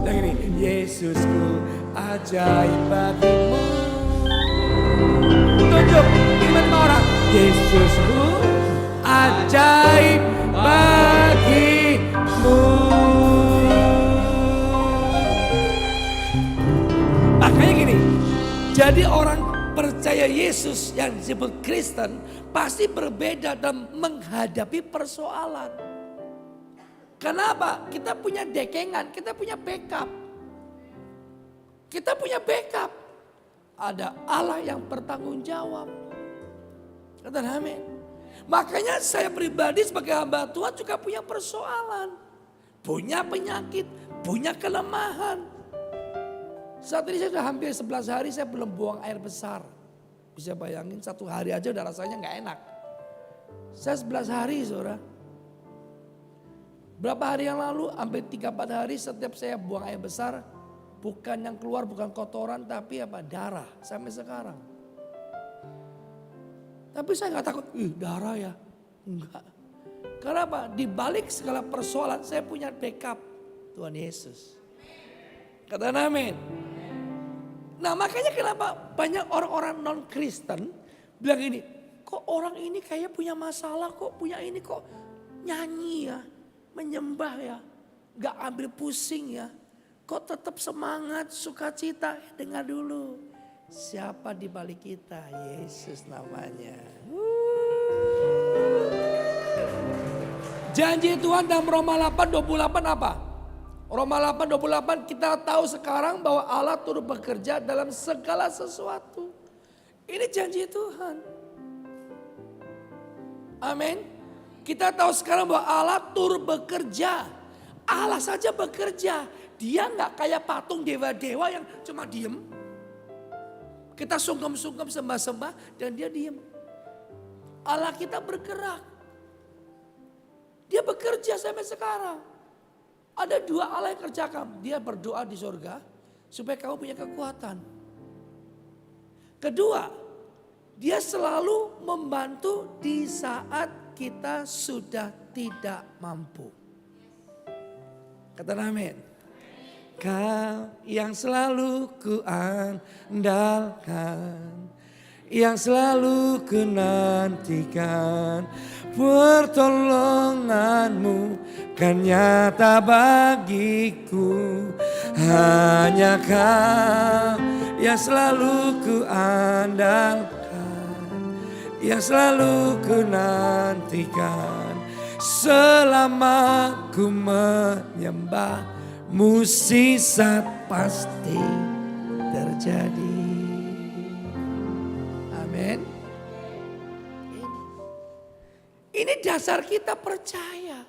Yang ini, Yesusku ajaib bagimu. Tunjuk, iman sama orang. Yesusku ajaib bagimu. Makanya gini, jadi orang percaya Yesus yang disebut Kristen pasti berbeda dalam menghadapi persoalan. Kenapa? Kita punya dekengan, kita punya backup. Kita punya backup. Ada Allah yang bertanggung jawab. Kata amin. Makanya saya pribadi sebagai hamba Tuhan juga punya persoalan. Punya penyakit, punya kelemahan. Saat ini saya sudah hampir 11 hari saya belum buang air besar. Bisa bayangin 1 hari aja udah rasanya gak enak. Saya 11 hari saudara. Berapa hari yang lalu, hampir 3-4 hari setiap saya buang air besar. Bukan yang keluar, bukan kotoran, tapi darah sampai sekarang. Tapi saya gak takut, darah ya. Enggak. Karena apa? Di balik segala persoalan saya punya backup. Tuhan Yesus. Katakan amin. Nah makanya kenapa banyak orang-orang non-Kristen bilang gini, kok orang ini kayak punya masalah, kok punya ini, kok nyanyi ya, menyembah ya, gak ambil pusing ya, kok tetap semangat, sukacita. Dengar dulu, siapa di balik kita? Yesus namanya. Janji Tuhan dalam Roma 8:28 apa? Roma 8:28 kita tahu sekarang bahwa Allah turut bekerja dalam segala sesuatu. Ini janji Tuhan. Amin. Kita tahu sekarang bahwa Allah turut bekerja. Allah saja bekerja. Dia nggak kayak patung dewa-dewa yang cuma diem. Kita sungkem-sungkem sembah-sembah dan dia diem. Allah kita bergerak. Dia bekerja sampai sekarang. Ada 2 Allah yang kerjakan. Dia berdoa di surga supaya kamu punya kekuatan. Kedua, dia selalu membantu di saat kita sudah tidak mampu. Kata amin. Kau yang selalu kuandalkan, yang selalu ku nantikan, pertolonganmu kan nyata bagiku. Hanya Kau yang selalu ku andalkan, yang selalu ku nantikan. Selama ku menyembah, mukjizat pasti terjadi. Amin. Ini dasar kita percaya.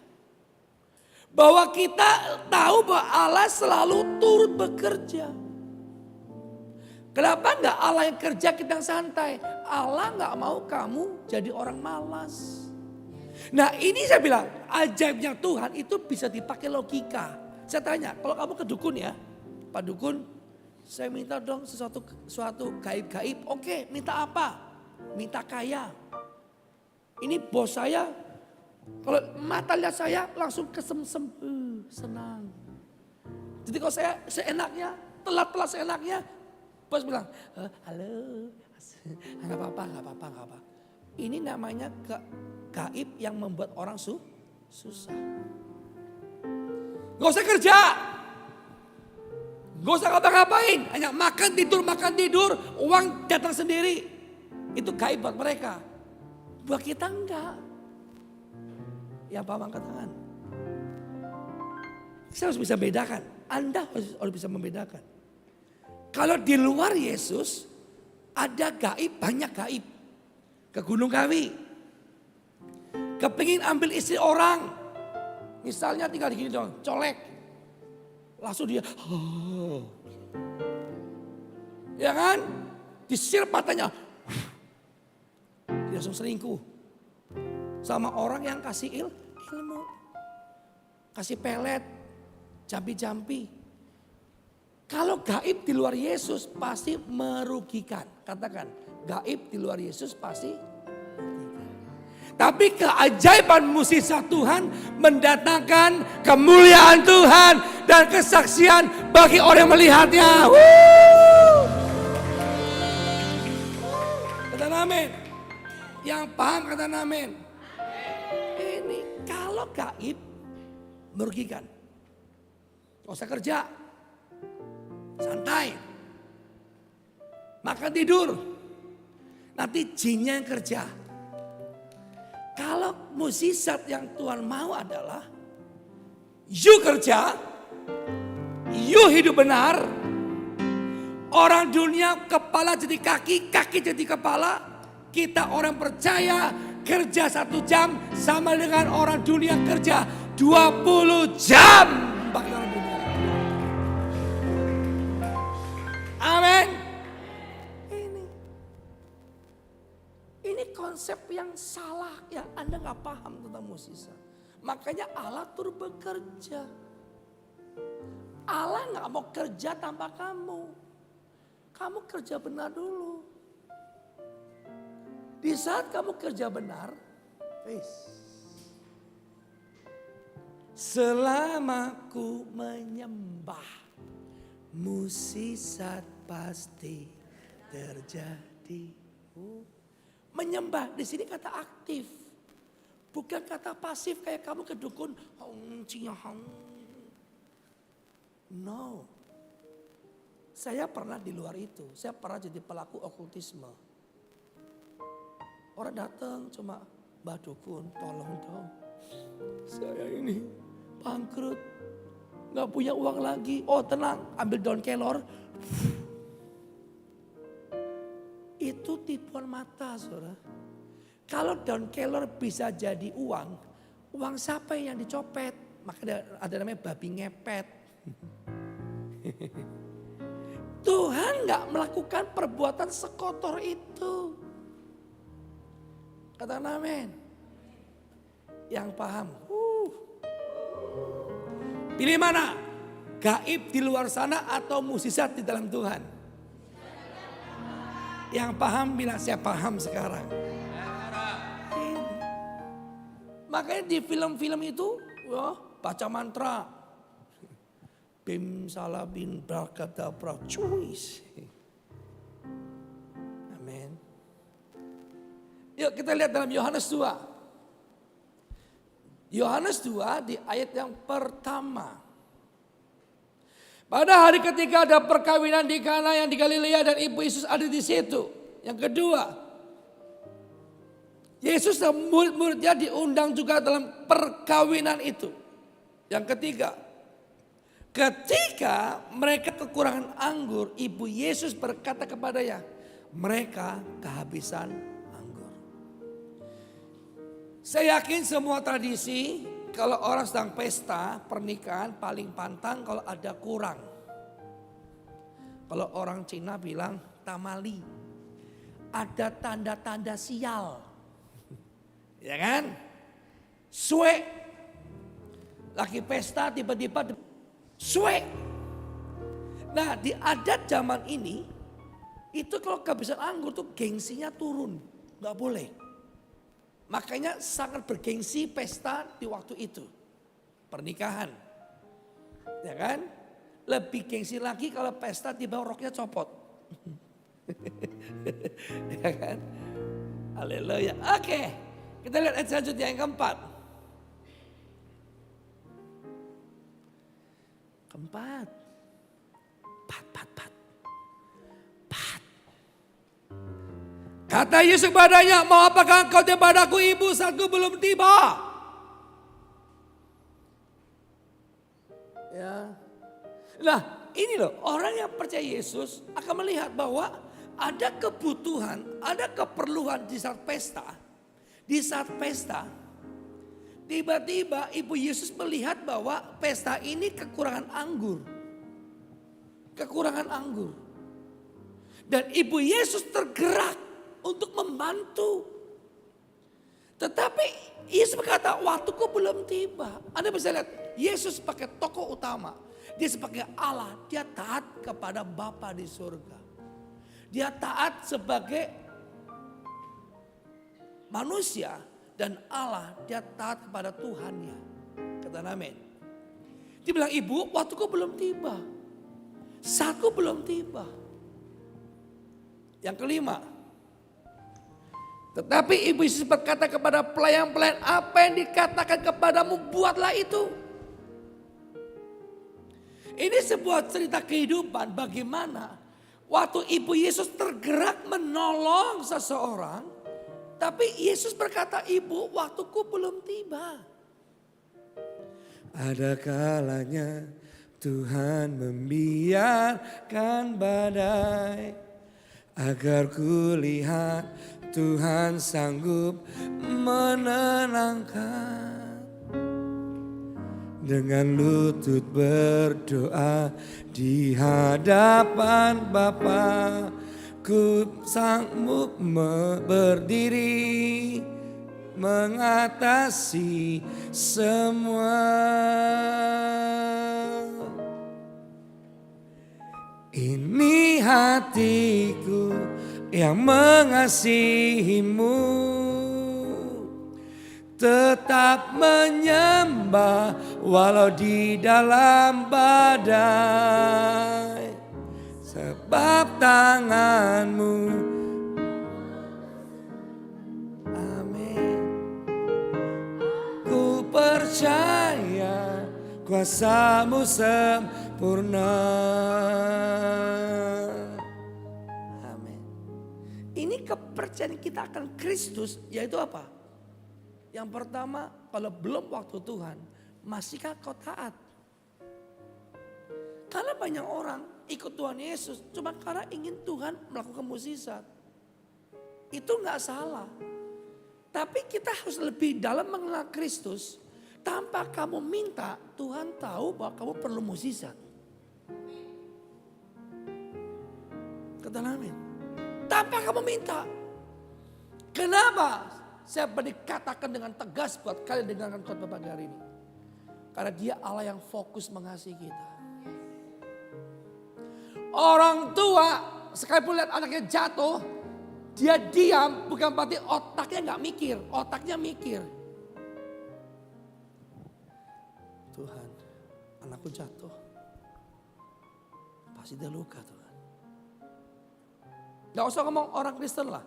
Bahwa kita tahu bahwa Allah selalu turut bekerja. Kenapa enggak Allah yang kerja kita yang santai? Allah enggak mau kamu jadi orang malas. Nah ini saya bilang ajaibnya Tuhan itu bisa dipakai logika. Saya tanya kalau kamu ke dukun ya. Pak dukun saya minta dong sesuatu gaib-gaib. Oke, minta apa? Minta kaya. Ini bos saya, kalau mata lihat saya langsung kesemsem, senang. Jadi kalau saya seenaknya, telat-telat seenaknya, bos bilang, halo, nggak apa-apa. Ini namanya gaib yang membuat orang susah. Gak usah kerja, gak usah ngapa-ngapain, hanya makan tidur, uang datang sendiri. Itu gaib buat mereka. Buat kita enggak. Yang paham angkat tangan. Saya harus bisa bedakan. Anda harus bisa membedakan. Kalau di luar Yesus, ada gaib, banyak gaib. Ke Gunung Kawi. Kepingin ambil istri orang. Misalnya tinggal di gini dong, colek. Langsung dia, ya kan? Disir matanya. Dia langsung selingkuh. Sama orang yang kasih ilmu. Kasih pelet, jampi-jampi. Kalau gaib di luar Yesus pasti merugikan. Katakan, gaib di luar Yesus pasti merugikan. Tapi keajaiban mukjizat Tuhan mendatangkan kemuliaan Tuhan dan kesaksian bagi orang yang melihatnya. Kata amin. Yang paham kata amin. Ini kalau gaib merugikan. Gak usah kerja. Santai. Makan tidur. Nanti jinnya yang kerja. Kalau mukjizat yang Tuhan mau adalah you kerja, you hidup benar. Orang dunia kepala jadi kaki, kaki jadi kepala. Kita orang percaya kerja 1 jam sama dengan orang dunia kerja 20 jam bagi orang dunia. Amin. Ini konsep yang salah, yang Anda gak paham tentang mukjizat. Makanya Allah turut bekerja. Allah gak mau kerja tanpa kamu. Kamu kerja benar dulu. Di saat kamu kerja benar, selama ku menyembah, mukjizat pasti terjadi. Menyembah di sini kata aktif, bukan kata pasif kayak kamu ke dukun. No, saya pernah di luar itu. Saya pernah jadi pelaku okultisme. Orang datang cuma, Mbah Dukun, tolong dong. Saya ini bangkrut, nggak punya uang lagi. Oh tenang, ambil daun kelor. Itu tipuan mata, saudara. Kalau daun kelor bisa jadi uang, uang siapa yang dicopet? Maka ada namanya babi ngepet. Tuhan nggak melakukan perbuatan sekotor itu. Katakan amin. Yang paham. Pilih mana? Gaib di luar sana atau mukjizat di dalam Tuhan? Yang paham bilang saya paham sekarang. Makanya di film-film itu baca mantra. Bim salah bin brakadabra cuis. Amin. Yuk kita lihat dalam Yohanes 2. Yohanes 2 di ayat yang pertama. Pada hari ketika ada perkawinan di Kana yang di Galilea dan ibu Yesus ada di situ. Yang kedua, Yesus dan murid-muridnya diundang juga dalam perkawinan itu. Yang ketiga, ketika mereka kekurangan anggur, ibu Yesus berkata kepadanya, mereka kehabisan anggur. Saya yakin semua tradisi, kalau orang sedang pesta pernikahan paling pantang kalau ada kurang. Kalau orang Cina bilang tamali, ada tanda-tanda sial. Ya kan? Sue. Lagi pesta tiba-tiba sue. Nah di adat zaman ini, itu kalau kehabisan anggur tuh gengsinya turun. Gak boleh. Makanya sangat bergengsi pesta di waktu itu. Pernikahan. Ya kan? Lebih gengsi lagi kalau pesta tiba roknya copot. Ya kan? Haleluya. Oke. Kita lihat ayat selanjutnya yang keempat. Keempat. Pat. Kata Yesus padanya, mau apakah engkau kepadaku ibu saatku belum tiba? Ya. Nah ini loh, orang yang percaya Yesus akan melihat bahwa ada kebutuhan, ada keperluan di saat pesta. Di saat pesta, tiba-tiba ibu Yesus melihat bahwa pesta ini kekurangan anggur. Kekurangan anggur. Dan ibu Yesus tergerak untuk membantu. Tetapi Yesus berkata, waktuku belum tiba. Anda bisa lihat, Yesus sebagai tokoh utama. Dia sebagai Allah, dia taat kepada Bapa di surga. Dia taat sebagai manusia dan Allah, dia taat kepada Tuhannya. Kata amin. Dia bilang, ibu waktuku belum tiba. Saatku belum tiba. Yang kelima, tetapi ibu Yesus berkata kepada pelayan-pelayan, apa yang dikatakan kepadamu buatlah itu. Ini sebuah cerita kehidupan bagaimana waktu ibu Yesus tergerak menolong seseorang. Tapi Yesus berkata, ibu waktuku belum tiba. Ada kalanya Tuhan membiarkan badai agar ku lihat Tuhan sanggup menenangkan. Dengan lutut berdoa di hadapan Bapa, ku sanggup berdiri mengatasi semua. Ini hatiku yang mengasihimu, tetap menyembah walau di dalam badai, sebab tanganmu. Amin. Ku percaya kuasamu sempurna. Amin. Ini kepercayaan kita akan Kristus, yaitu apa? Yang pertama, kalau belum waktu Tuhan, masihkah kau taat? Karena banyak orang ikut Tuhan Yesus cuma karena ingin Tuhan melakukan mukjizat. Itu nggak salah. Tapi kita harus lebih dalam mengenal Kristus. Tanpa kamu minta, Tuhan tahu bahwa kamu perlu mukjizat. Katakan amin. Tanpa kamu minta. Kenapa? Saya dikatakan dengan tegas buat kalian dengarkan khotbah pagi hari ini. Karena dia Allah yang fokus mengasihi kita. Orang tua sekalipun lihat anaknya jatuh, dia diam bukan berarti otaknya nggak mikir, otaknya mikir. Tuhan, anakku jatuh, pasti dia luka Tuhan. Gak usah ngomong orang Kristen lah.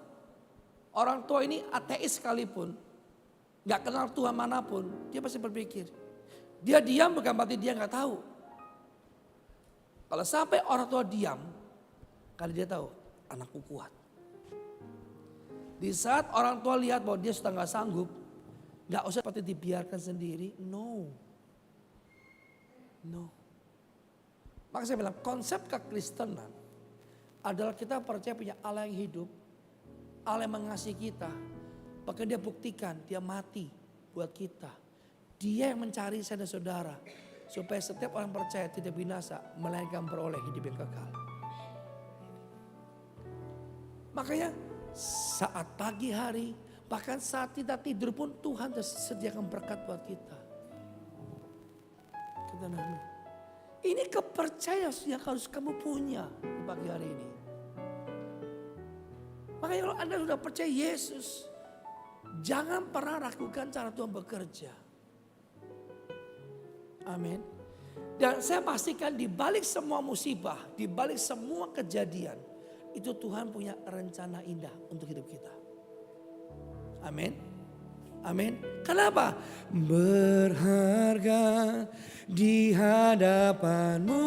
Orang tua ini ateis sekalipun, gak kenal Tuhan manapun, dia pasti berpikir. Dia diam bukan berarti dia gak tahu. Kalau sampai orang tua diam, kali dia tahu anakku kuat. Di saat orang tua lihat bahwa dia sudah gak sanggup, gak usah seperti dibiarkan sendiri, no. Maka saya bilang konsep kekristenan adalah kita percaya punya Allah yang hidup, Allah yang mengasihi kita. Bahkan dia buktikan, dia mati buat kita. Dia yang mencari saya dan saudara. Supaya setiap orang percaya tidak binasa, melainkan beroleh hidup yang kekal. Makanya saat pagi hari, bahkan saat kita tidur pun Tuhan sediakan berkat buat kita. Kita amin. Ini kepercayaan yang harus kamu punya di pagi hari ini. Makanya kalau Anda sudah percaya Yesus, jangan pernah ragukan cara Tuhan bekerja. Amin. Dan saya pastikan di balik semua musibah, di balik semua kejadian, itu Tuhan punya rencana indah untuk hidup kita. Amin. Amin. Kenapa? Berharga di hadapanmu,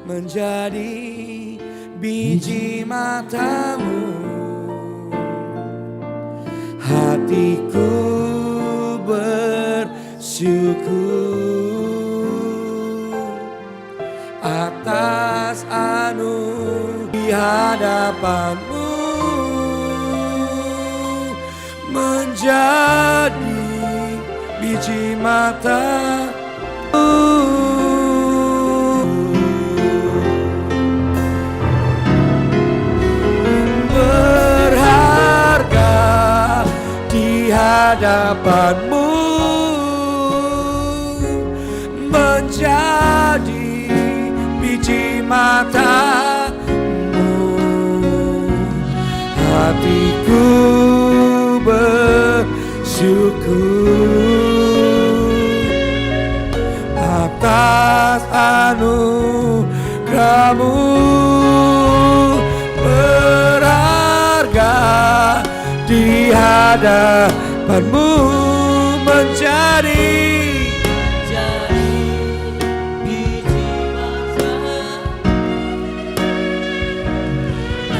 menjadi biji matamu, hatiku bersyukur atas di hadapanmu, menjadi biji mata. Berharga di hadapanmu, menjadi biji matamu, hatiku bersyukur atas anugerahmu. Berharga di hadapanmu, menjadi biji mata.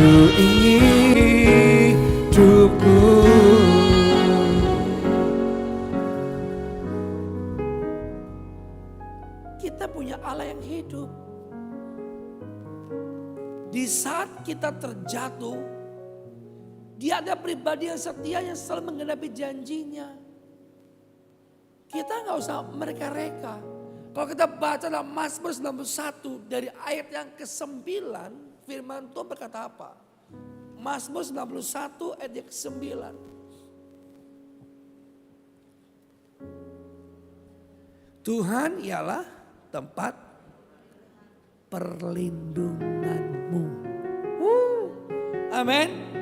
ku ingin hidupku. Kita punya Allah yang hidup. Di saat kita terjatuh, Dia ada pribadi yang setia yang selalu menggenapi janjinya. Kita nggak usah mereka-reka. Kalau kita baca dalam Mazmur 91 dari ayat yang ke-9, firman Tuhan berkata apa? Mazmur 91 ayat yang ke-9. Tuhan ialah tempat perlindunganmu. Amin.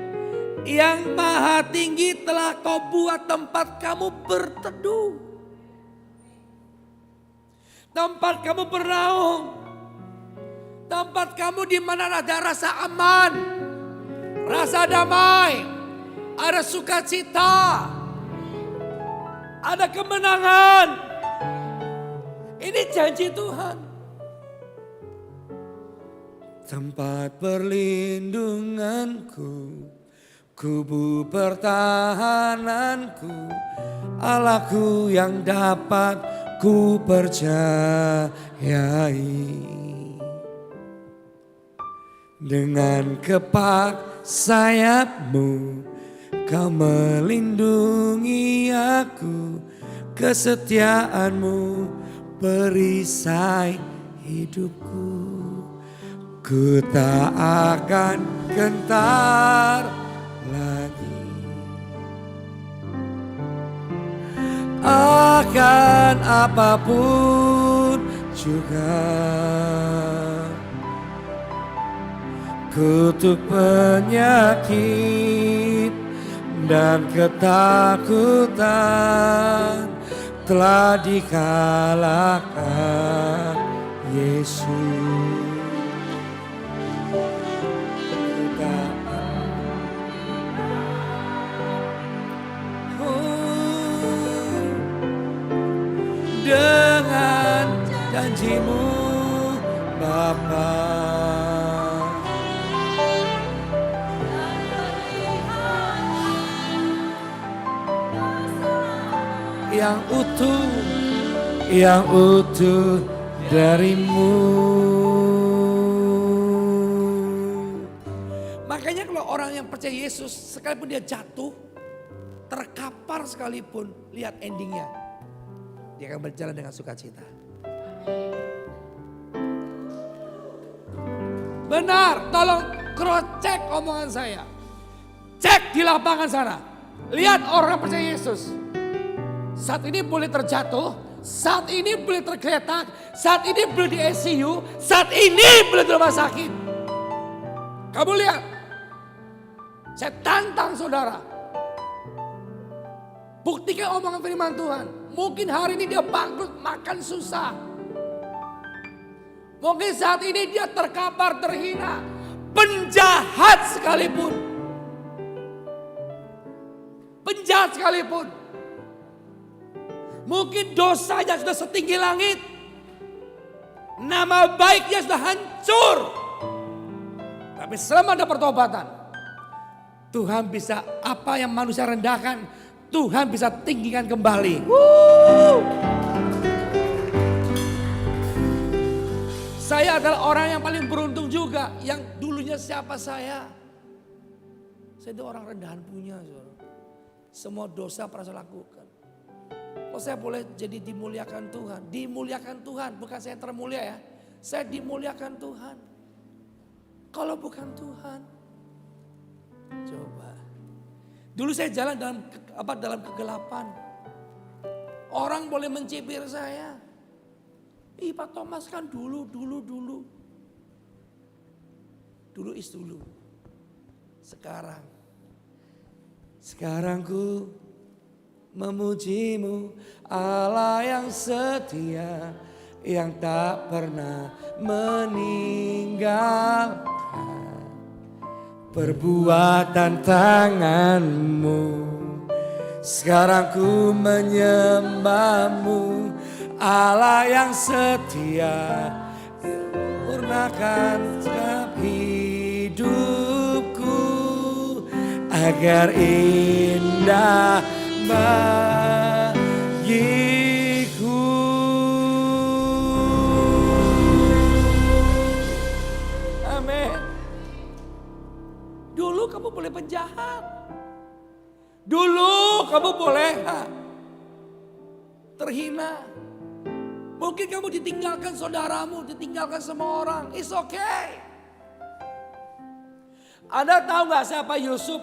Yang maha tinggi telah kau buat tempat kamu berteduh. Tempat kamu bernaung. Tempat kamu di mana ada rasa aman. Rasa damai. Ada sukacita. Ada kemenangan. Ini janji Tuhan. Tempat perlindunganku, kubu pertahananku, Allahku yang dapat ku percayai. Dengan kepak sayapmu, kau melindungi aku, kesetiaanmu perisai hidupku. Ku tak akan gentar lagi akan apapun juga. Kutuk penyakit dan ketakutan telah dikalahkan Yesus. Dengan janjimu Bapa, yang utuh darimu. Makanya kalau orang yang percaya Yesus, sekalipun dia jatuh, terkapar sekalipun, lihat endingnya. Dia akan berjalan dengan sukacita. Benar, tolong cross check omongan saya. Cek di lapangan sana. Lihat orang percaya Yesus. Saat ini boleh terjatuh, saat ini boleh tergeletak, saat ini boleh di ICU, saat ini boleh di rumah sakit. Kamu lihat, saya tantang saudara. Buktikan omongan firman Tuhan. Mungkin hari ini dia bangkrut, makan susah. Mungkin saat ini dia terkapar, terhina. Penjahat sekalipun. Penjahat sekalipun. Mungkin dosanya sudah setinggi langit. Nama baiknya sudah hancur. Tapi selama ada pertobatan, Tuhan bisa apa yang manusia rendahkan, Tuhan bisa tinggikan kembali. Saya adalah orang yang paling beruntung juga. Yang dulunya siapa saya? Saya itu orang rendahan punya. Semua dosa pernah saya lakukan. Kalau saya boleh jadi dimuliakan Tuhan. Dimuliakan Tuhan, bukan saya termulia ya. Saya dimuliakan Tuhan. Kalau bukan Tuhan, coba. Dulu saya jalan dalam kegelapan. Orang boleh mencibir saya. Ih Pak Thomas kan dulu. Dulu is dulu. Sekarang ku memujimu, Allah yang setia, yang tak pernah meninggalkan perbuatan tanganmu. Sekarang ku menyembahmu, Allah yang setia, sempurnakan setiap hidupku agar indah bagiku. Amin. kamu boleh penjahat. Dulu kamu boleh terhina. Mungkin kamu ditinggalkan saudaramu, ditinggalkan semua orang. It's okay. Anda tahu gak siapa Yusuf?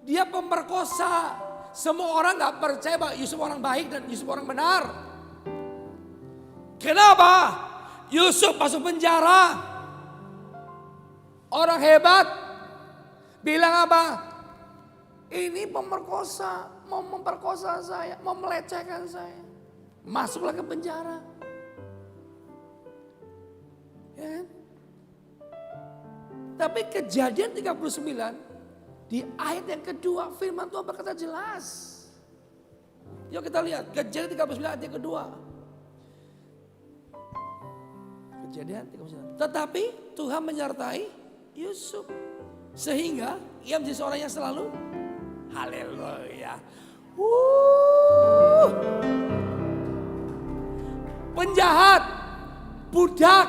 Dia pemerkosa. Semua orang gak percaya bahwa Yusuf orang baik dan Yusuf orang benar. Kenapa? Yusuf masuk penjara. Orang hebat bilang apa? Ini pemerkosa, mau memperkosa saya, mau melecehkan saya. Masuklah ke penjara. Ya. Tapi Kejadian 39 di ayat yang kedua firman Tuhan berkata jelas. Yuk kita lihat Kejadian 39 ayat yang kedua. Kejadian 39. Tetapi Tuhan menyertai Yusuf sehingga ia menjadi seorang yang selalu haleluya. Penjahat, budak.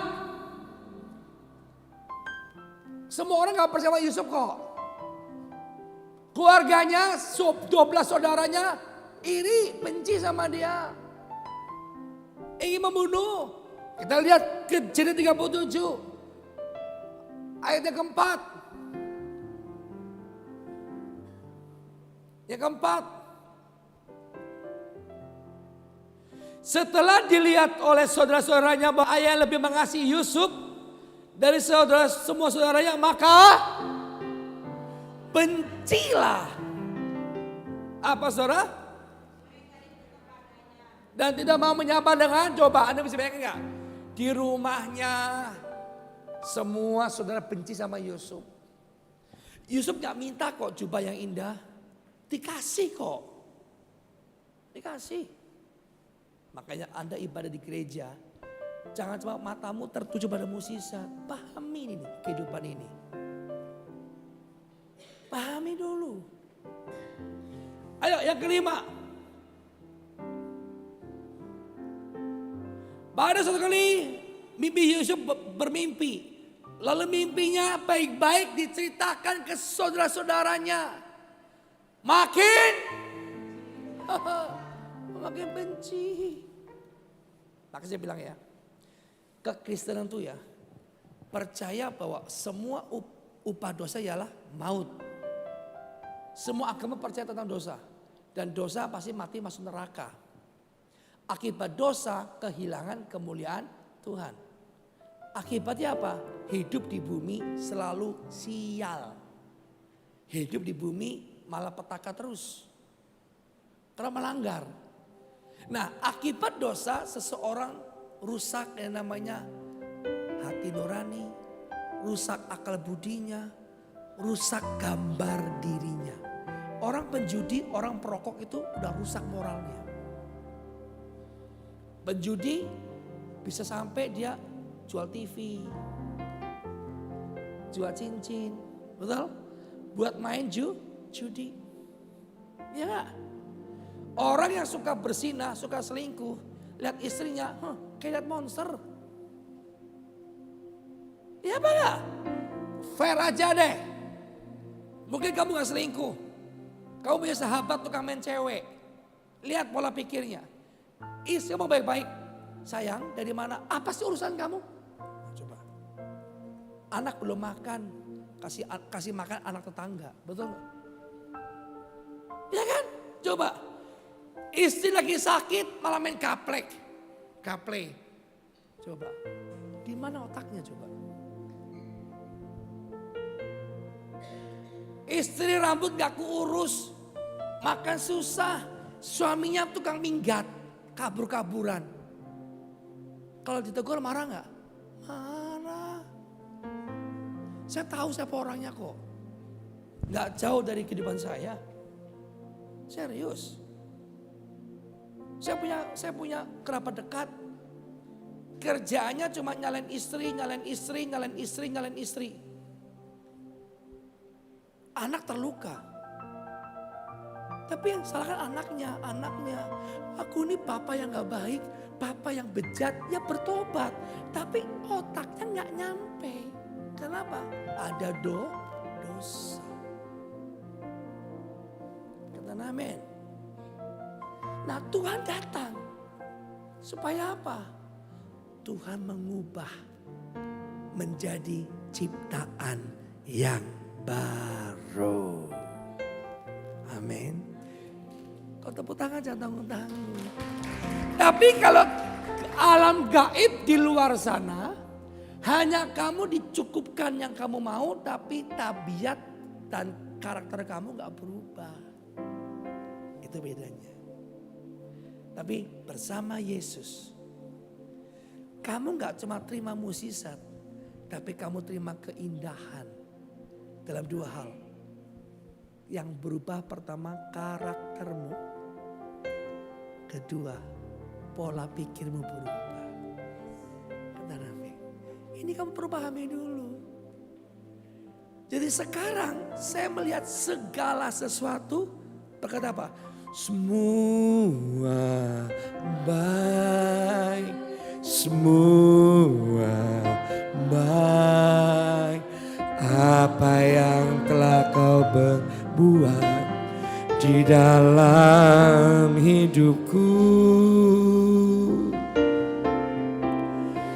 Semua orang gak percaya Yusuf kok. Keluarganya, 12 saudaranya iri, benci sama dia. Ingin membunuh. Kita lihat Kejadian 37. Ayat yang keempat. Yang keempat. Setelah dilihat oleh saudara-saudaranya bahwa ayah lebih mengasihi Yusuf dari semua saudaranya, maka bencilah. Apa saudara? Dan tidak mau menyapa dengan, coba Anda bisa bayangkan enggak? Di rumahnya semua saudara benci sama Yusuf. Yusuf gak minta kok jubah yang indah. Dikasih kok. Dikasih. Makanya Anda ibadah di gereja, jangan cuma matamu tertuju pada musisat. Pahami ini kehidupan ini. Pahami dulu. Ayo yang kelima. Pada suatu kali mimpi Yusuf bermimpi. Lalu mimpinya baik-baik diceritakan ke saudara-saudaranya. Makin benci. Makanya saya bilang ya, kekristenan itu ya, percaya bahwa semua upah dosa ialah maut. Semua agama percaya tentang dosa. Dan dosa pasti mati masuk neraka. Akibat dosa kehilangan kemuliaan Tuhan. Akibatnya apa? Hidup di bumi selalu sial. Hidup di bumi malah petaka terus. Karena melanggar. Nah, akibat dosa seseorang rusak yang namanya hati nurani, rusak akal budinya, rusak gambar dirinya. Orang penjudi, orang perokok itu udah rusak moralnya. Penjudi bisa sampai dia jual TV, jual cincin, betul? Buat main judi. Ya gak? Orang yang suka bersinah, suka selingkuh, lihat istrinya, kayak lihat monster. Ya apa gak? Fair aja deh. Mungkin kamu gak selingkuh. Kamu punya sahabat tukang main cewek. Lihat pola pikirnya. Istri kamu baik-baik. Sayang, dari mana? Apa sih urusan kamu? Coba. Anak belum makan, kasih makan anak tetangga. Betul gak? Ya kan? Coba. Istri lagi sakit malah main gaple. Coba. Di mana otaknya coba? Istri rambut gak keurus, makan susah, suaminya tukang minggat, kabur-kaburan. Kalau ditegur marah gak? Marah. Saya tahu siapa orangnya kok. Gak jauh dari kehidupan saya. Serius. Saya punya kerabat dekat. Kerjaannya cuma nyalain istri. Anak terluka. Tapi yang salahkan anaknya. Aku ini papa yang gak baik, papa yang bejat, ya bertobat. Tapi otaknya gak nyampe. Kenapa? Ada dosa. Katakan amin. Nah Tuhan datang. Supaya apa? Tuhan mengubah menjadi ciptaan yang baru. Amin. Kau tepuk tangan, jangan tanggung tanggung. Tapi kalau alam gaib di luar sana, hanya kamu dicukupkan yang kamu mau, tapi tabiat dan karakter kamu gak berubah. Itu bedanya. Tapi bersama Yesus, kamu gak cuma terima mukjizat, tapi kamu terima keindahan dalam dua hal. Yang berubah pertama karaktermu, kedua pola pikirmu berubah. Kata Nabi, ini kamu perpahami dulu. Jadi sekarang saya melihat segala sesuatu berkata apa? Semua baik, semua baik. Apa yang telah kau berbuat di dalam hidupku,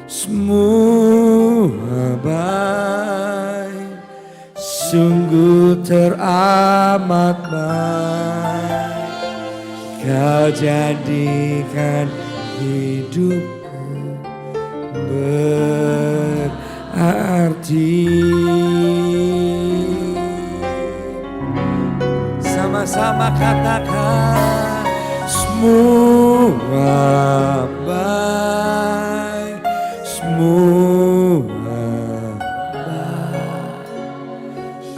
semua baik, sungguh teramat baik. Kau jadikan hidupku berarti. Sama-sama katakan semua baik, semua baik.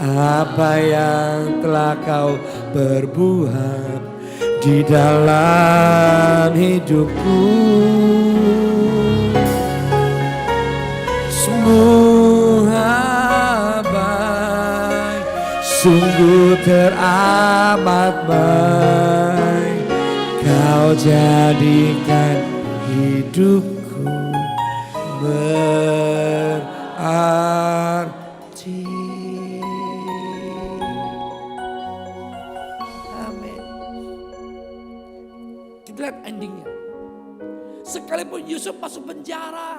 Apa yang telah kau berbuat di dalam hidupku, semua baik, sungguh teramat baik. Kau jadikan hidupku berarti. Amin. Kita lihat endingnya. Sekalipun Yusuf masuk penjara,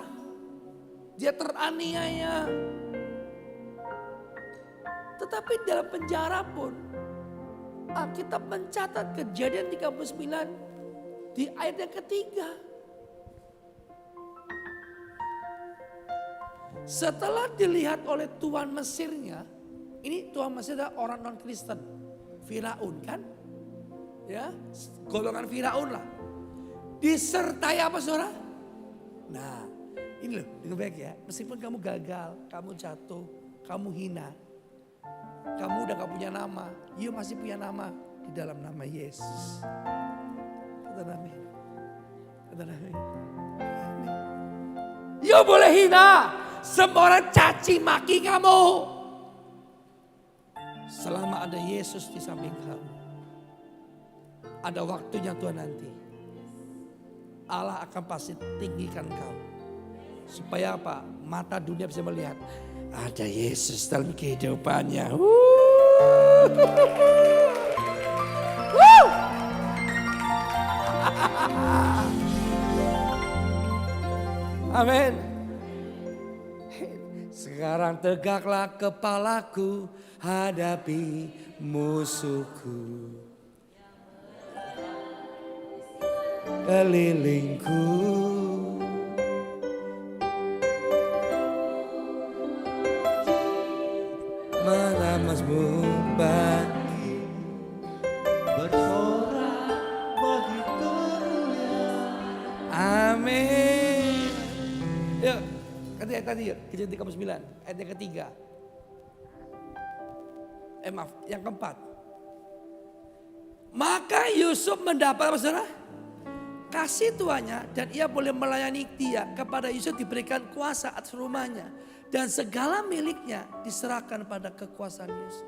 dia teraniaya. Tetapi dalam penjara pun Alkitab mencatat Kejadian 39 di ayat yang ketiga. Setelah dilihat oleh tuan Mesirnya, ini tuan Mesir adalah orang non Kristen, Firaun kan? Ya, golongan Firaun lah. Disertai apa saudara? Nah, ini loh, dengar baik ya. Meskipun kamu gagal, kamu jatuh, kamu hina, kamu udah gak punya nama, you masih punya nama di dalam nama Yesus. Kata amin. Kata amin. You boleh hina, semua orang caci maki kamu. Selama ada Yesus di samping kamu, ada waktunya Tuhan nanti. Allah akan pasti tinggikan kau. Supaya apa? Mata dunia bisa melihat ada Yesus dalam kehidupannya. Amin. Sekarang tegaklah kepalaku, hadapi musuhku. Kelilingku, menamasmu bagi bersorak begitu mulia. Amin. Yuk, tadi yuk, Kejadian 39 ayat yang ketiga. Maaf, yang keempat. Maka Yusuf mendapat apa saudara? Kasih tuannya dan ia boleh melayani dia. Kepada Yusuf diberikan kuasa atas rumahnya. Dan segala miliknya diserahkan pada kekuasaan Yusuf.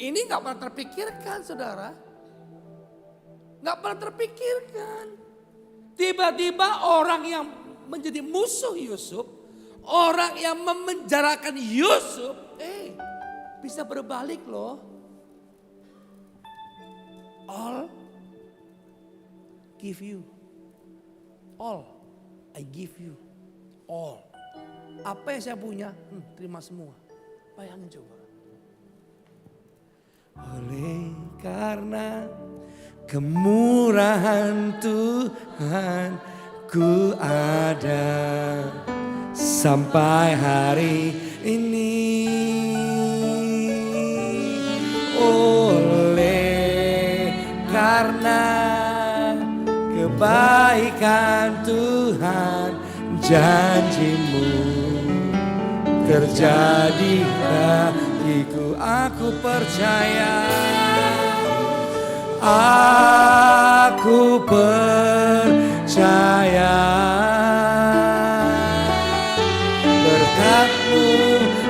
Ini gak pernah terpikirkan saudara. Gak pernah terpikirkan. Tiba-tiba orang yang menjadi musuh Yusuf. Orang yang memenjarakan Yusuf. Bisa berbalik loh. all give you. All, I give you. All. Apa yang saya punya, terima semua. Bayangin coba. Oleh karena kemurahan Tuhan, ku ada sampai hari ini. Oleh karena kebaikan Tuhan, janjimu terjadi bagiku, aku percaya. Aku percaya berkat-Mu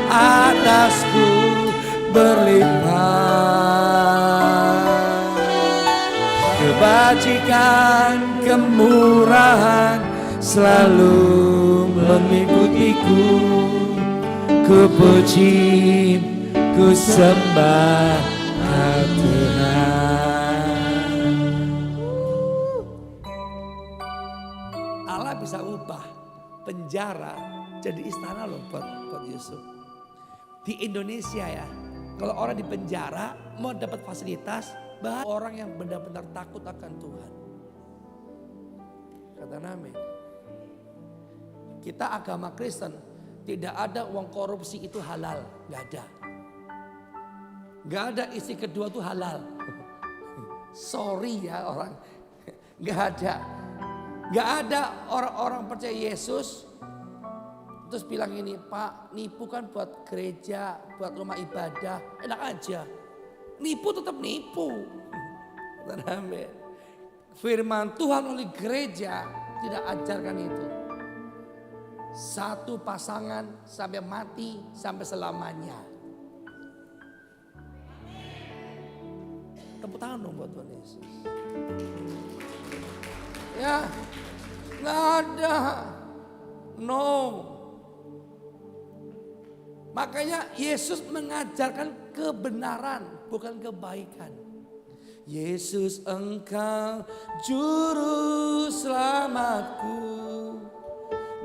atasku berlimpah. Kebajikan, kemurahan selalu mengikutiku. Ku puji, ku sembah Tuhan. Allah bisa ubah penjara jadi istana loh buat Yusuf. Di Indonesia ya, kalau orang di penjara mau dapat fasilitas, bahkan orang yang benar-benar takut akan Tuhan. Kata amin. Kita agama Kristen, tidak ada uang korupsi itu halal, nggak ada. Nggak ada istri kedua itu halal. Sorry ya orang, nggak ada. Nggak ada orang-orang percaya Yesus terus bilang ini, Pak, nipu kan buat gereja, buat rumah ibadah, enak aja. Nipu tetap nipu. Amin. Firman Tuhan oleh gereja tidak ajarkan itu. Satu pasangan sampai mati, sampai selamanya. Tepuk tangan dong buat Tuhan Yesus. Ya, nggak ada. No. Makanya Yesus mengajarkan kebenaran, bukan kebaikan. Yesus, Engkau juru selamatku,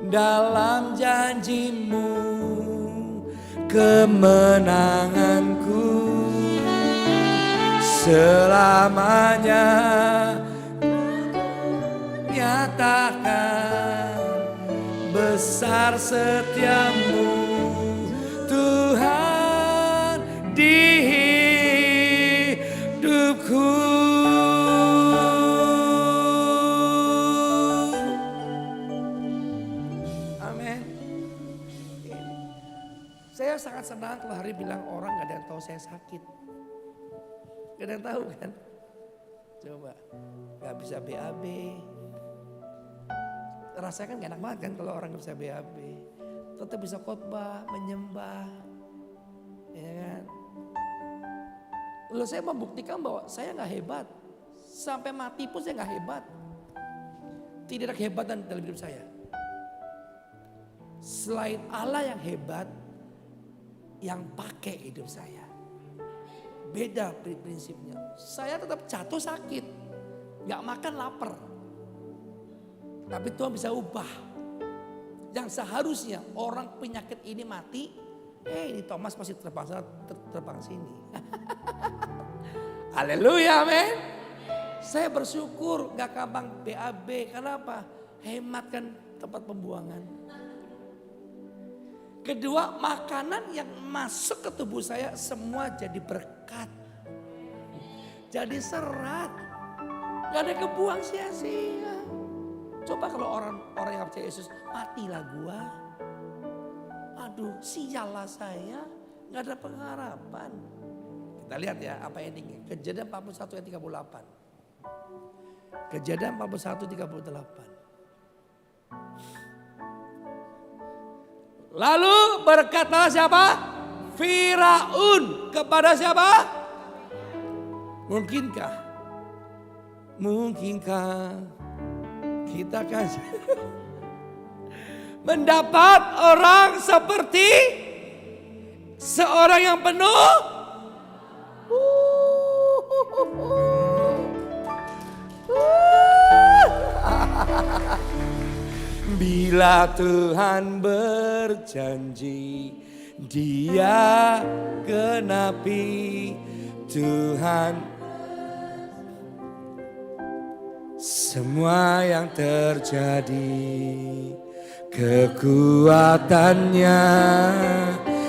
dalam janji-Mu kemenanganku selamanya. Nyatakan besar setiamu Tuhan di hidupku. Amin. Saya sangat senang kalau hari bilang orang gak ada yang tahu saya sakit. Gak ada yang tahu kan? Coba, gak bisa BAB. Rasanya kan gak enak banget kan kalau orang gak bisa BAB. Tetap bisa khotbah, menyembah. Ya kan? Lalu saya membuktikan bahwa saya gak hebat. Sampai mati pun saya gak hebat. Tidak ada kehebatan dalam hidup saya. Selain Allah yang hebat, yang pakai hidup saya. Beda prinsipnya. Saya tetap jatuh sakit. Gak makan lapar. Tapi Tuhan bisa ubah. Yang seharusnya orang penyakit ini mati. Ini Thomas masih terbang sini. Haleluya, amin. Saya bersyukur gak gampang BAB. Kenapa? Hematkan tempat pembuangan. Kedua, makanan yang masuk ke tubuh saya semua jadi berkat. Jadi serat. Gak ada kebuang sia-sia. Coba kalau orang yang percaya Yesus, matilah gua. Aduh, sialah saya. Gak ada pengharapan. Kita lihat ya apa endingnya. Kejadian 41 ayat 38. Kejadian 41 38. Lalu berkata siapa? Firaun kepada siapa? Mungkinkah kita kan mendapat orang seperti seorang yang penuh Bila Tuhan berjanji, Dia genapi. Tuhan, semua yang terjadi, kekuatannya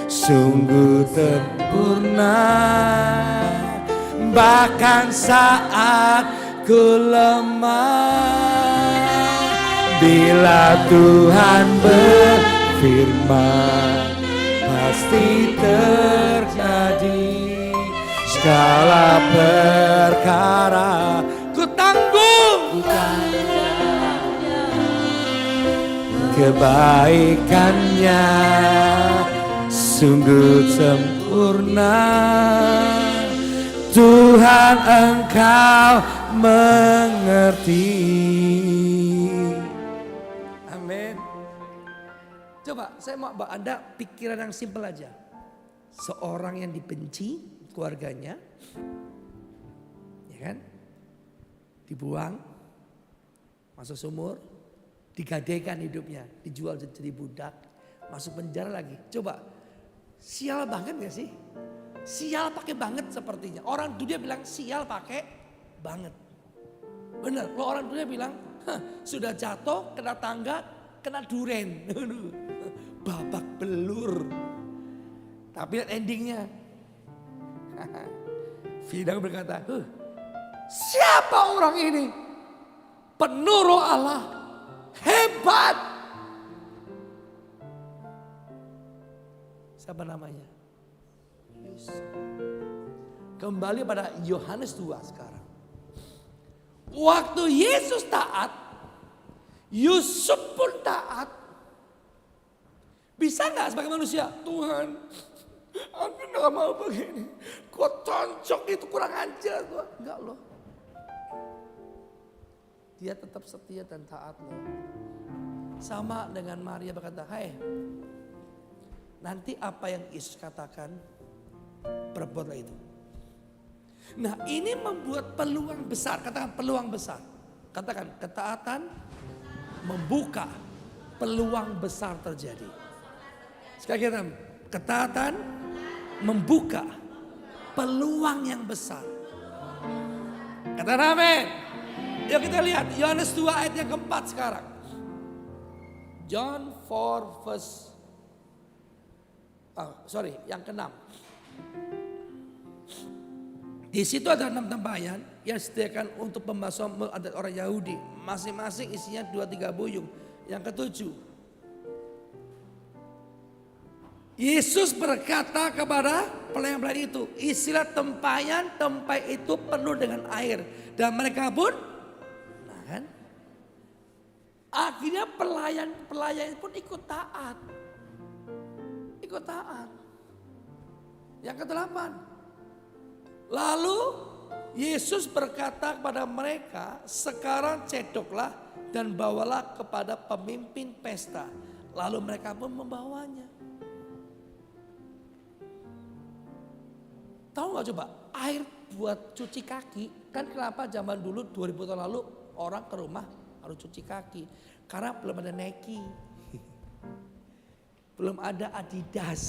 sungguh sempurna. Bahkan saat ku lemah, bila Tuhan berfirman, pasti terjadi. Segala perkara ku tanggung, kebaikannya sungguh sempurna. Tuhan, Engkau mengerti. Amin. Coba saya mau bawa Anda pikiran yang simpel aja. Seorang yang dibenci keluarganya, ya kan, dibuang, masuk sumur, digadaikan hidupnya, dijual jadi budak, masuk penjara lagi. Coba, sial banget gak sih? Sial pakai banget sepertinya. Orang dunia bilang sial pakai banget. Bener, kalau orang dunia bilang sudah jatuh, kena tangga, kena duren. Babak belur. Tapi lihat endingnya. Fidang berkata, siapa orang ini? Penuh Roh Allah, hebat. Siapa namanya? Yusuf. Kembali pada Yohanes 2 sekarang. Waktu Yesus taat, Yusuf pun taat. Bisa gak sebagai manusia? Tuhan, aku gak mau begini. Kok concok itu kurang ajar. Enggak loh. Dia tetap setia dan taat loh. Sama dengan Maria berkata, hai, nanti apa yang Yesus katakan, perbuatlah itu. Nah ini membuat peluang besar. Katakan peluang besar. Katakan ketaatan membuka peluang besar terjadi. Sekali kita ketaatan membuka peluang yang besar. Katakan amin. Yuk kita lihat Yohanes 2 ayat yang keempat sekarang. John 4 verse yang ke-6. Di situ ada 6 tempayan yang disediakan untuk pembasuhan adat orang Yahudi. Masing-masing isinya 2-3 buyung. Yang ke-7. Yesus berkata kepada pelayan-pelayan itu, isilah tempayan, tempat itu penuh dengan air. Dan mereka pun, nah kan, akhirnya pelayan pun ikut taat. Ikut taat. Yang ke-8. Lalu Yesus berkata kepada mereka, sekarang cedoklah dan bawalah kepada pemimpin pesta. Lalu mereka pun membawanya. Tahu gak coba, air buat cuci kaki, kan kenapa zaman dulu 2000 tahun lalu orang ke rumah harus cuci kaki. Karena belum ada Nike, belum ada Adidas,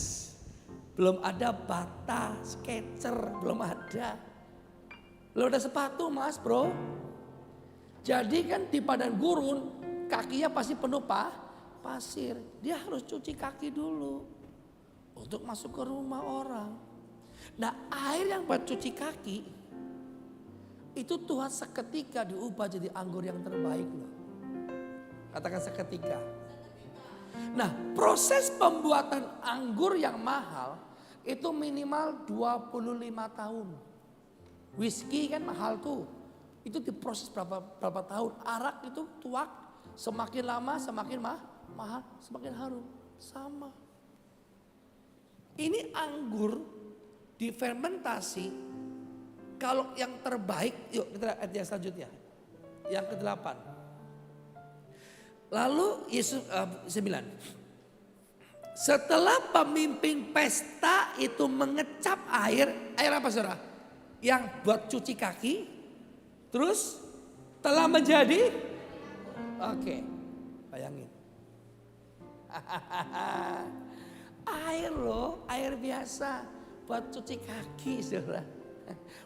belum ada Bata, Skechers, belum ada. Belum ada sepatu mas bro. Jadi kan di padang gurun kakinya pasti penuh pasir. Dia harus cuci kaki dulu untuk masuk ke rumah orang. Nah air yang buat cuci kaki itu Tuhan seketika diubah jadi anggur yang terbaik loh. Katakan seketika. Nah proses pembuatan anggur yang mahal itu minimal 25 tahun. Whisky kan mahal tuh. Itu diproses berapa tahun. Arak itu tuak. Semakin lama semakin mahal. Semakin harum. Sama. Ini anggur difermentasi. Kalau yang terbaik. Yuk kita lihat ayat yang selanjutnya. Yang ke-8. Lalu Yesus 9. Setelah pemimpin pesta itu mengecap air apa saudara? Yang buat cuci kaki. Terus telah menjadi, oke, bayangin. Air loh, air biasa buat cuci kaki saudara.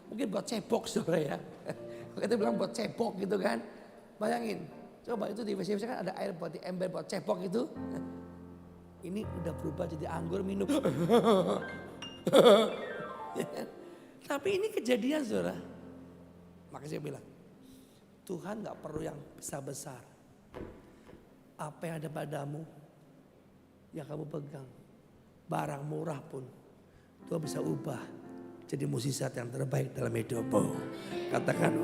Mungkin buat cebok saudara ya. Kita bilang buat cebok gitu kan. Bayangin, coba itu di WC kan ada air buat di ember buat cebok itu. Ini udah berubah jadi anggur minum. Tapi ini kejadian saudara. Makanya saya bilang, Tuhan gak perlu yang besar-besar. Apa yang ada padamu, yang kamu pegang. Barang murah pun Tuhan bisa ubah jadi mukjizat yang terbaik dalam hidupmu. Katakan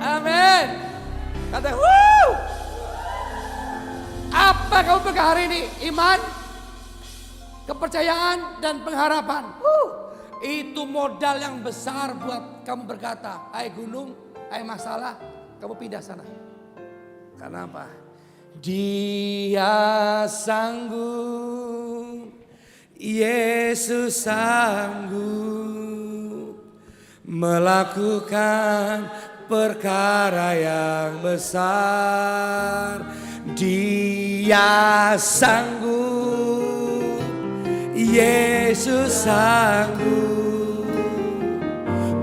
amin. Katakan apa kamu pegang hari ini? Iman, kepercayaan dan pengharapan. Itu modal yang besar buat kamu berkata, hai gunung, hai masalah, kamu pindah sana. Karena apa? Dia sanggup, Yesus sanggup melakukan perkara yang besar. Dia sanggup, Yesus sanggup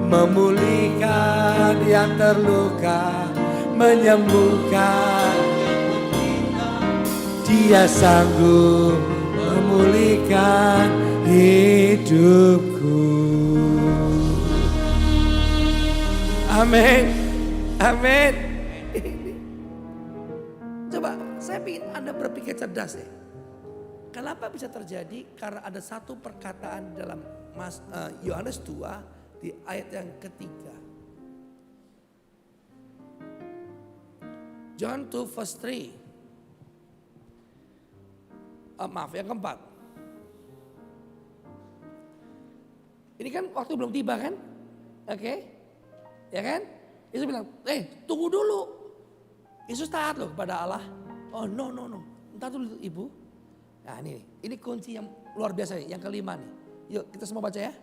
memulihkan yang terluka, menyembuhkan. Dia sanggup memulihkan hidupku. Amin. Amin. Coba saya ingin Anda berpikir cerdas ya. Kenapa bisa terjadi? Karena ada satu perkataan dalam Yohanes 2 di ayat yang ketiga. John 2 verse 3. Maaf, yang keempat. Ini kan waktu belum tiba kan? Oke. Ya kan? Yesus bilang, tunggu dulu. Yesus taat loh kepada Allah. Oh no. Entar dulu ibu. Nah ini kunci yang luar biasa nih, yang kelima nih. Yuk kita semua baca ya.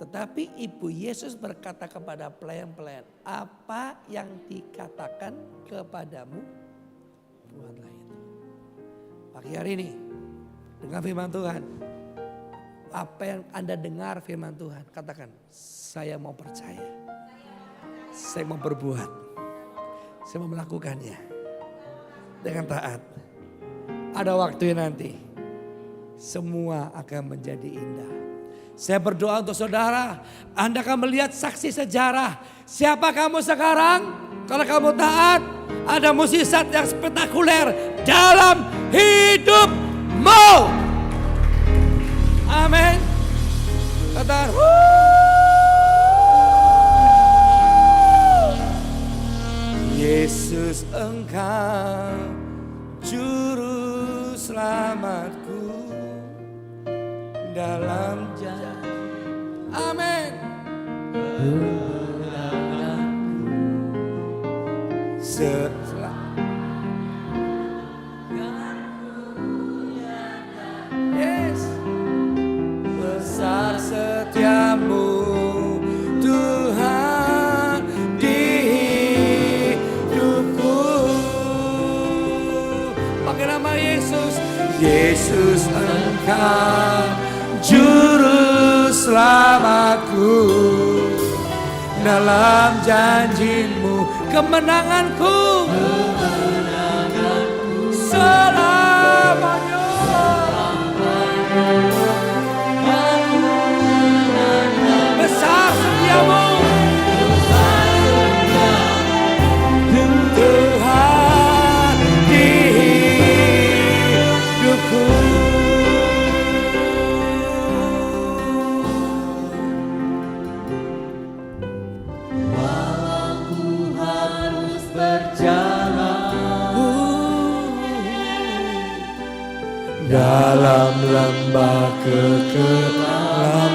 Tetapi ibu Yesus berkata kepada pelayan-pelayan, apa yang dikatakan kepadamu, buatlah itu. Pagi hari ini, dengar firman Tuhan. Apa yang Anda dengar firman Tuhan, katakan, saya mau percaya. Saya mau berbuat. Saya mau melakukannya. Dengan taat. Ada waktu nanti, semua akan menjadi indah. Saya berdoa untuk saudara, Anda akan melihat saksi sejarah. Siapa kamu sekarang? Kalau kamu taat, ada mukjizat yang spektakuler dalam hidupmu. Amin. Kata Yesus engkau juru selamatku dalam janji. Amin. Yes. Besar setiamu Tuhan di hidupku. Pakai nama Yesus. Yesus engkau juru selamatku, dalam janjimu kemenanganku, selamanya. Besar setiamu Tuhan di hidupku. Dalam lembah kekelaman,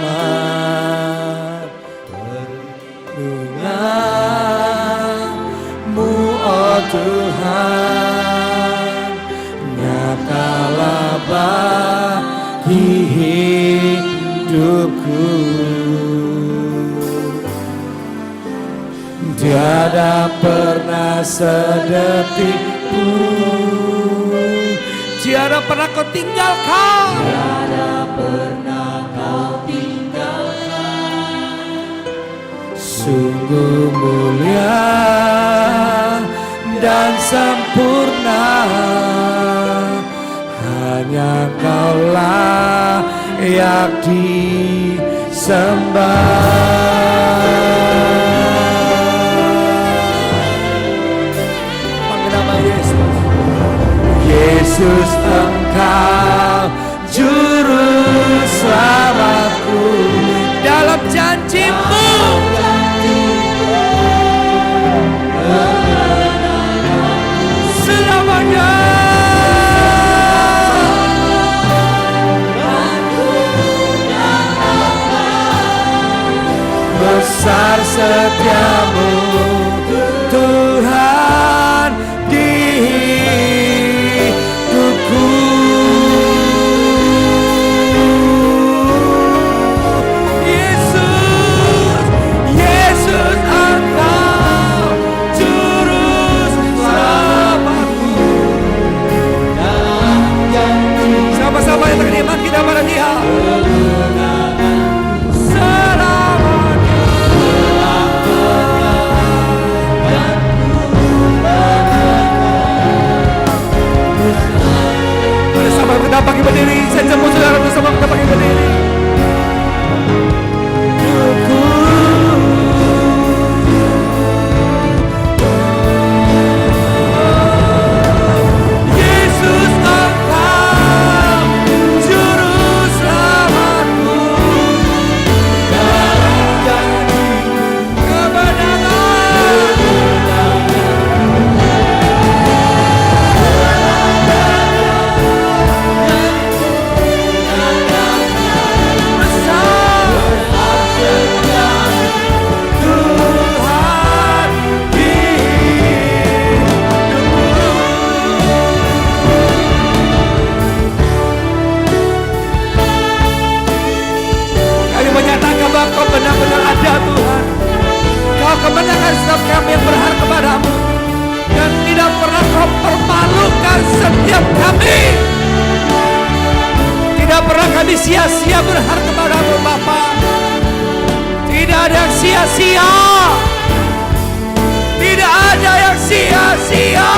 perlindungan-Mu, oh Tuhan, nyatalah bagi hidupku. Tiada pernah sedetik Tiada pernah kau tinggalkan. Sungguh mulia dan sempurna, hanya Kaulah yang disembah. Panggil nama Yesus. Yesus, Engkau juru selamatku. Dalam janji-Mu selamanya. Besar setiamu Tuhan di hidupku. Yesus, Yesus, Engkau juru selamatku. Sama-sama yang teriman kita pada Dia. Kita pakai berdiri, saya jemput saudara bersama kita pakai berdiri. Yesus, Engkau juru selamatku. Dalam janji-Mu kebenaran. Kau benar-benar ada Tuhan. Kau kemenangan setiap kami yang berharap kepadamu, dan tidak pernah Kau permalukan setiap kami. Tidak pernah kami sia-sia berharap kepadamu Bapa. Tidak ada yang sia-sia. Tidak ada yang sia-sia.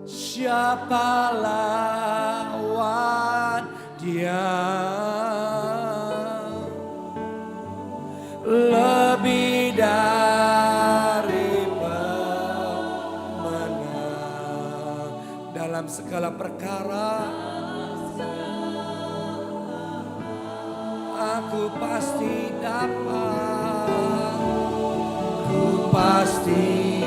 Siapa lawan Dia? Lebih dari pemenang dalam segala perkara. Aku pasti dapat. Ku pasti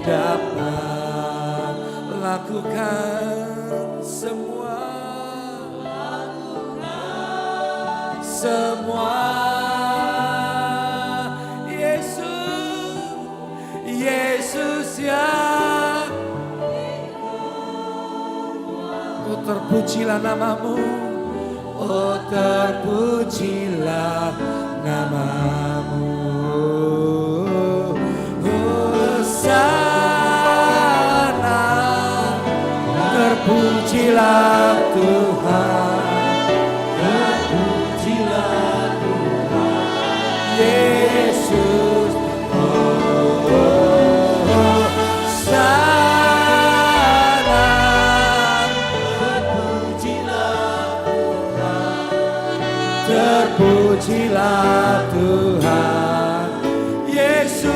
dapat lakukan semua. Yesus yang oh terpujilah namamu, oh terpujilah namamu. Hosana, terpujilah Tuhan, terpujilah Tuhan Yesus. Terpujilah Tuhan Yesus,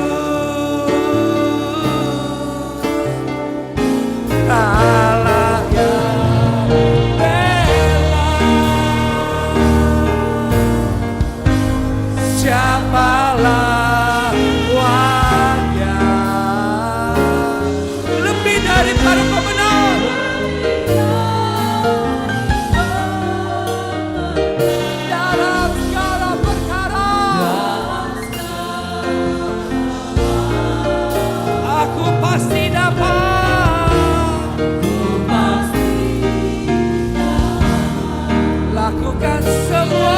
Allah yang bela. Siapalah lawannya, lebih daripada pemenang. Pasti dapat, lakukan semua,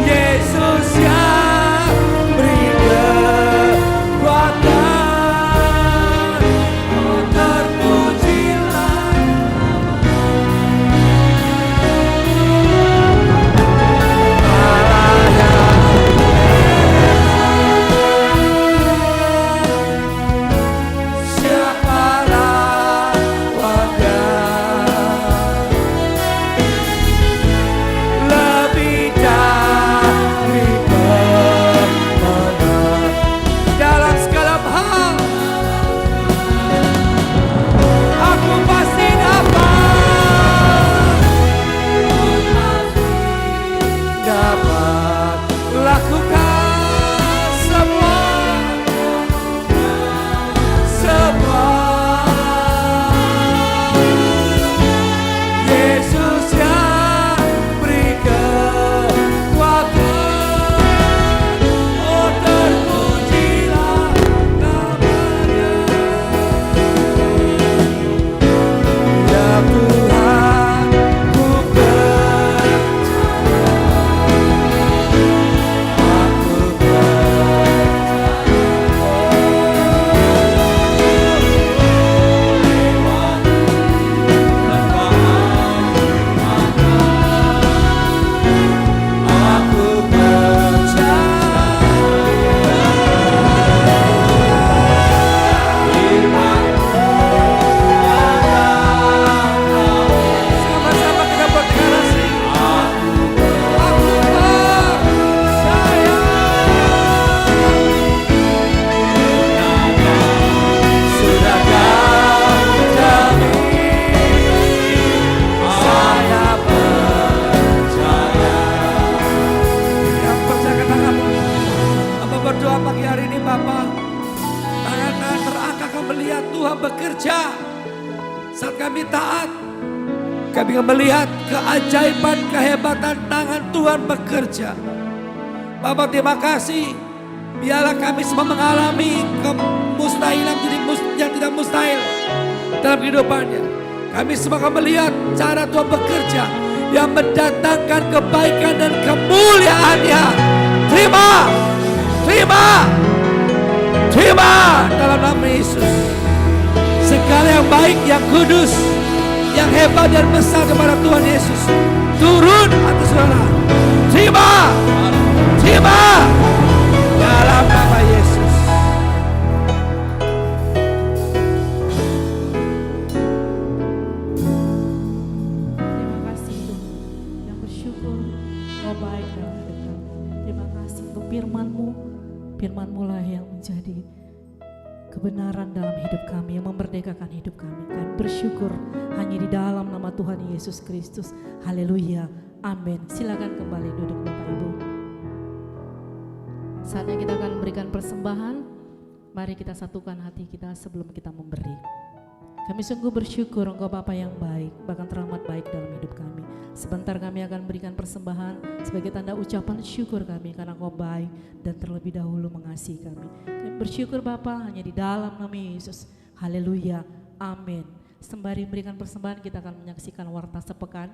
Yesus yang beri kekuatan, oh terpujilah. Kami melihat keajaiban, kehebatan tangan Tuhan bekerja. Bapak terima kasih. Biarlah kami semua mengalami kemustahilan jadi yang tidak mustahil dalam kehidupannya. Kami semua akan melihat cara Tuhan bekerja yang mendatangkan kebaikan dan kemuliaan-Nya. Terima, terima, terima dalam nama Yesus. Segala yang baik, yang kudus, yang hebat dan besar kepada Tuhan Yesus turun atas saudara. Terima, terima dalam nama Yesus. Terima kasih Tuhan yang bersyukur Kau baik dalam hidup kami. Terima kasih untuk firman-Mu, firman-Mu lah yang menjadi kebenaran dalam hidup kami, yang memerdekakan hidup kami. Kami bersyukur hanya di dalam nama nama Tuhan Yesus Kristus. Haleluya. Amin. Silakan kembali duduk Bapak Ibu. Saatnya kita akan memberikan persembahan. Mari kita satukan hati kita sebelum kita memberi. Kami sungguh bersyukur Engkau Bapa yang baik, bahkan teramat baik dalam hidup kami. Sebentar kami akan berikan persembahan sebagai tanda ucapan syukur kami karena Engkau baik dan terlebih dahulu mengasihi kami. Kami bersyukur Bapa hanya di dalam nama Yesus. Haleluya. Amin. Sembari memberikan persembahan kita akan menyaksikan warta sepekan.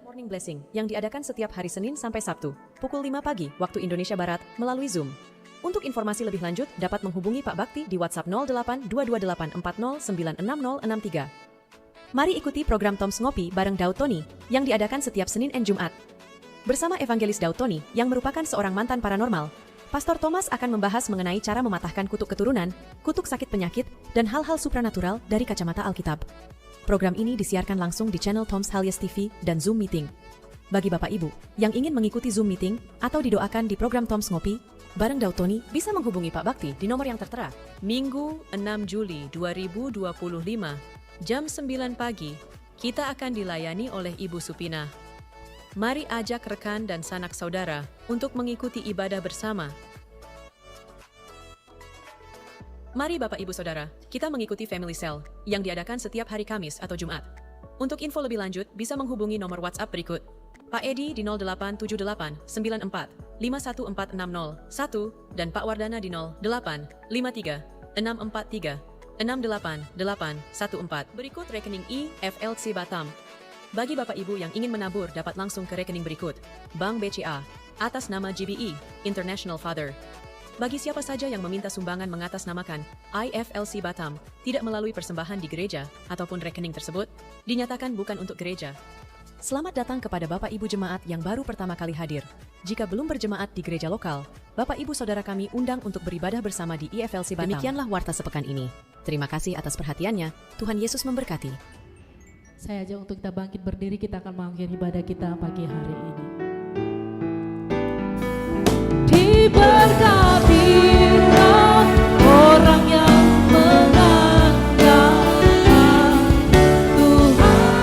Morning Blessing yang diadakan setiap hari Senin sampai Sabtu, pukul 5 pagi waktu Indonesia Barat melalui Zoom. Untuk informasi lebih lanjut dapat menghubungi Pak Bakti di WhatsApp 082284096063. Mari ikuti program Toms Ngopi bareng Daud Tony yang diadakan setiap Senin dan Jumat. Bersama Evangelis Daud Tony yang merupakan seorang mantan paranormal, Pastor Thomas akan membahas mengenai cara mematahkan kutuk keturunan, kutuk sakit penyakit, dan hal-hal supranatural dari kacamata Alkitab. Program ini disiarkan langsung di channel Toms Halias TV dan Zoom Meeting. Bagi Bapak Ibu yang ingin mengikuti Zoom Meeting atau didoakan di program Toms Ngopi bareng Daud Tony, bisa menghubungi Pak Bakti di nomor yang tertera. Minggu 6 Juli 2025, jam 9 pagi, kita akan dilayani oleh Ibu Supina. Mari ajak rekan dan sanak saudara untuk mengikuti ibadah bersama. Mari Bapak Ibu Saudara, kita mengikuti Family Cell yang diadakan setiap hari Kamis atau Jumat. Untuk info lebih lanjut bisa menghubungi nomor WhatsApp berikut. Pak Edi di 0878 94 51460 1 dan Pak Wardana di 0853 643 68814. Berikut rekening IFLC Batam. Bagi Bapak Ibu yang ingin menabur dapat langsung ke rekening berikut. Bank BCA atas nama GBE International Father. Bagi siapa saja yang meminta sumbangan mengatasnamakan IFLC Batam, tidak melalui persembahan di gereja ataupun rekening tersebut, dinyatakan bukan untuk gereja. Selamat datang kepada Bapak Ibu Jemaat yang baru pertama kali hadir. Jika belum berjemaat di gereja lokal, Bapak Ibu Saudara kami undang untuk beribadah bersama di IFLC Batam. Demikianlah warta sepekan ini. Terima kasih atas perhatiannya. Tuhan Yesus memberkati. Saya ajak untuk kita bangkit berdiri, kita akan mengakhiri ibadah kita pagi hari ini. Diberkatilah orang yang mengandalkan Tuhan.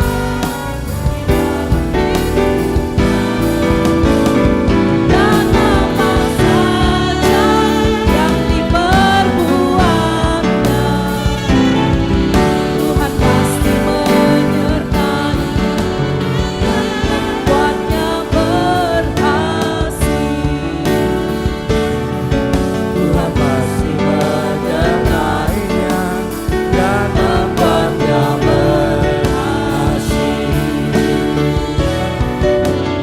Dan apa saja yang diperbuatnya, Tuhan pasti menyertai dan membuatnya berhasil. Tuhan pasti menyertainya dan membuatnya berhasil.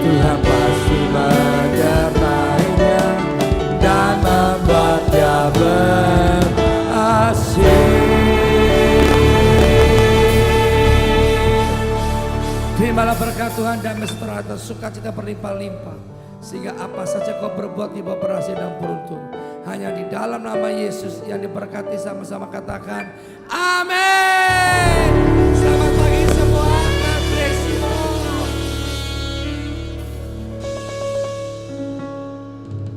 Tuhan pasti menyertainya dan membuatnya berhasil. Terimalah berkat Tuhan dan sejahtera atas sukacita berlimpah-limpah, sehingga apa saja kau berbuat tiba berhasil dan beruntung. Hanya di dalam nama Yesus yang diberkati, sama-sama katakan amin.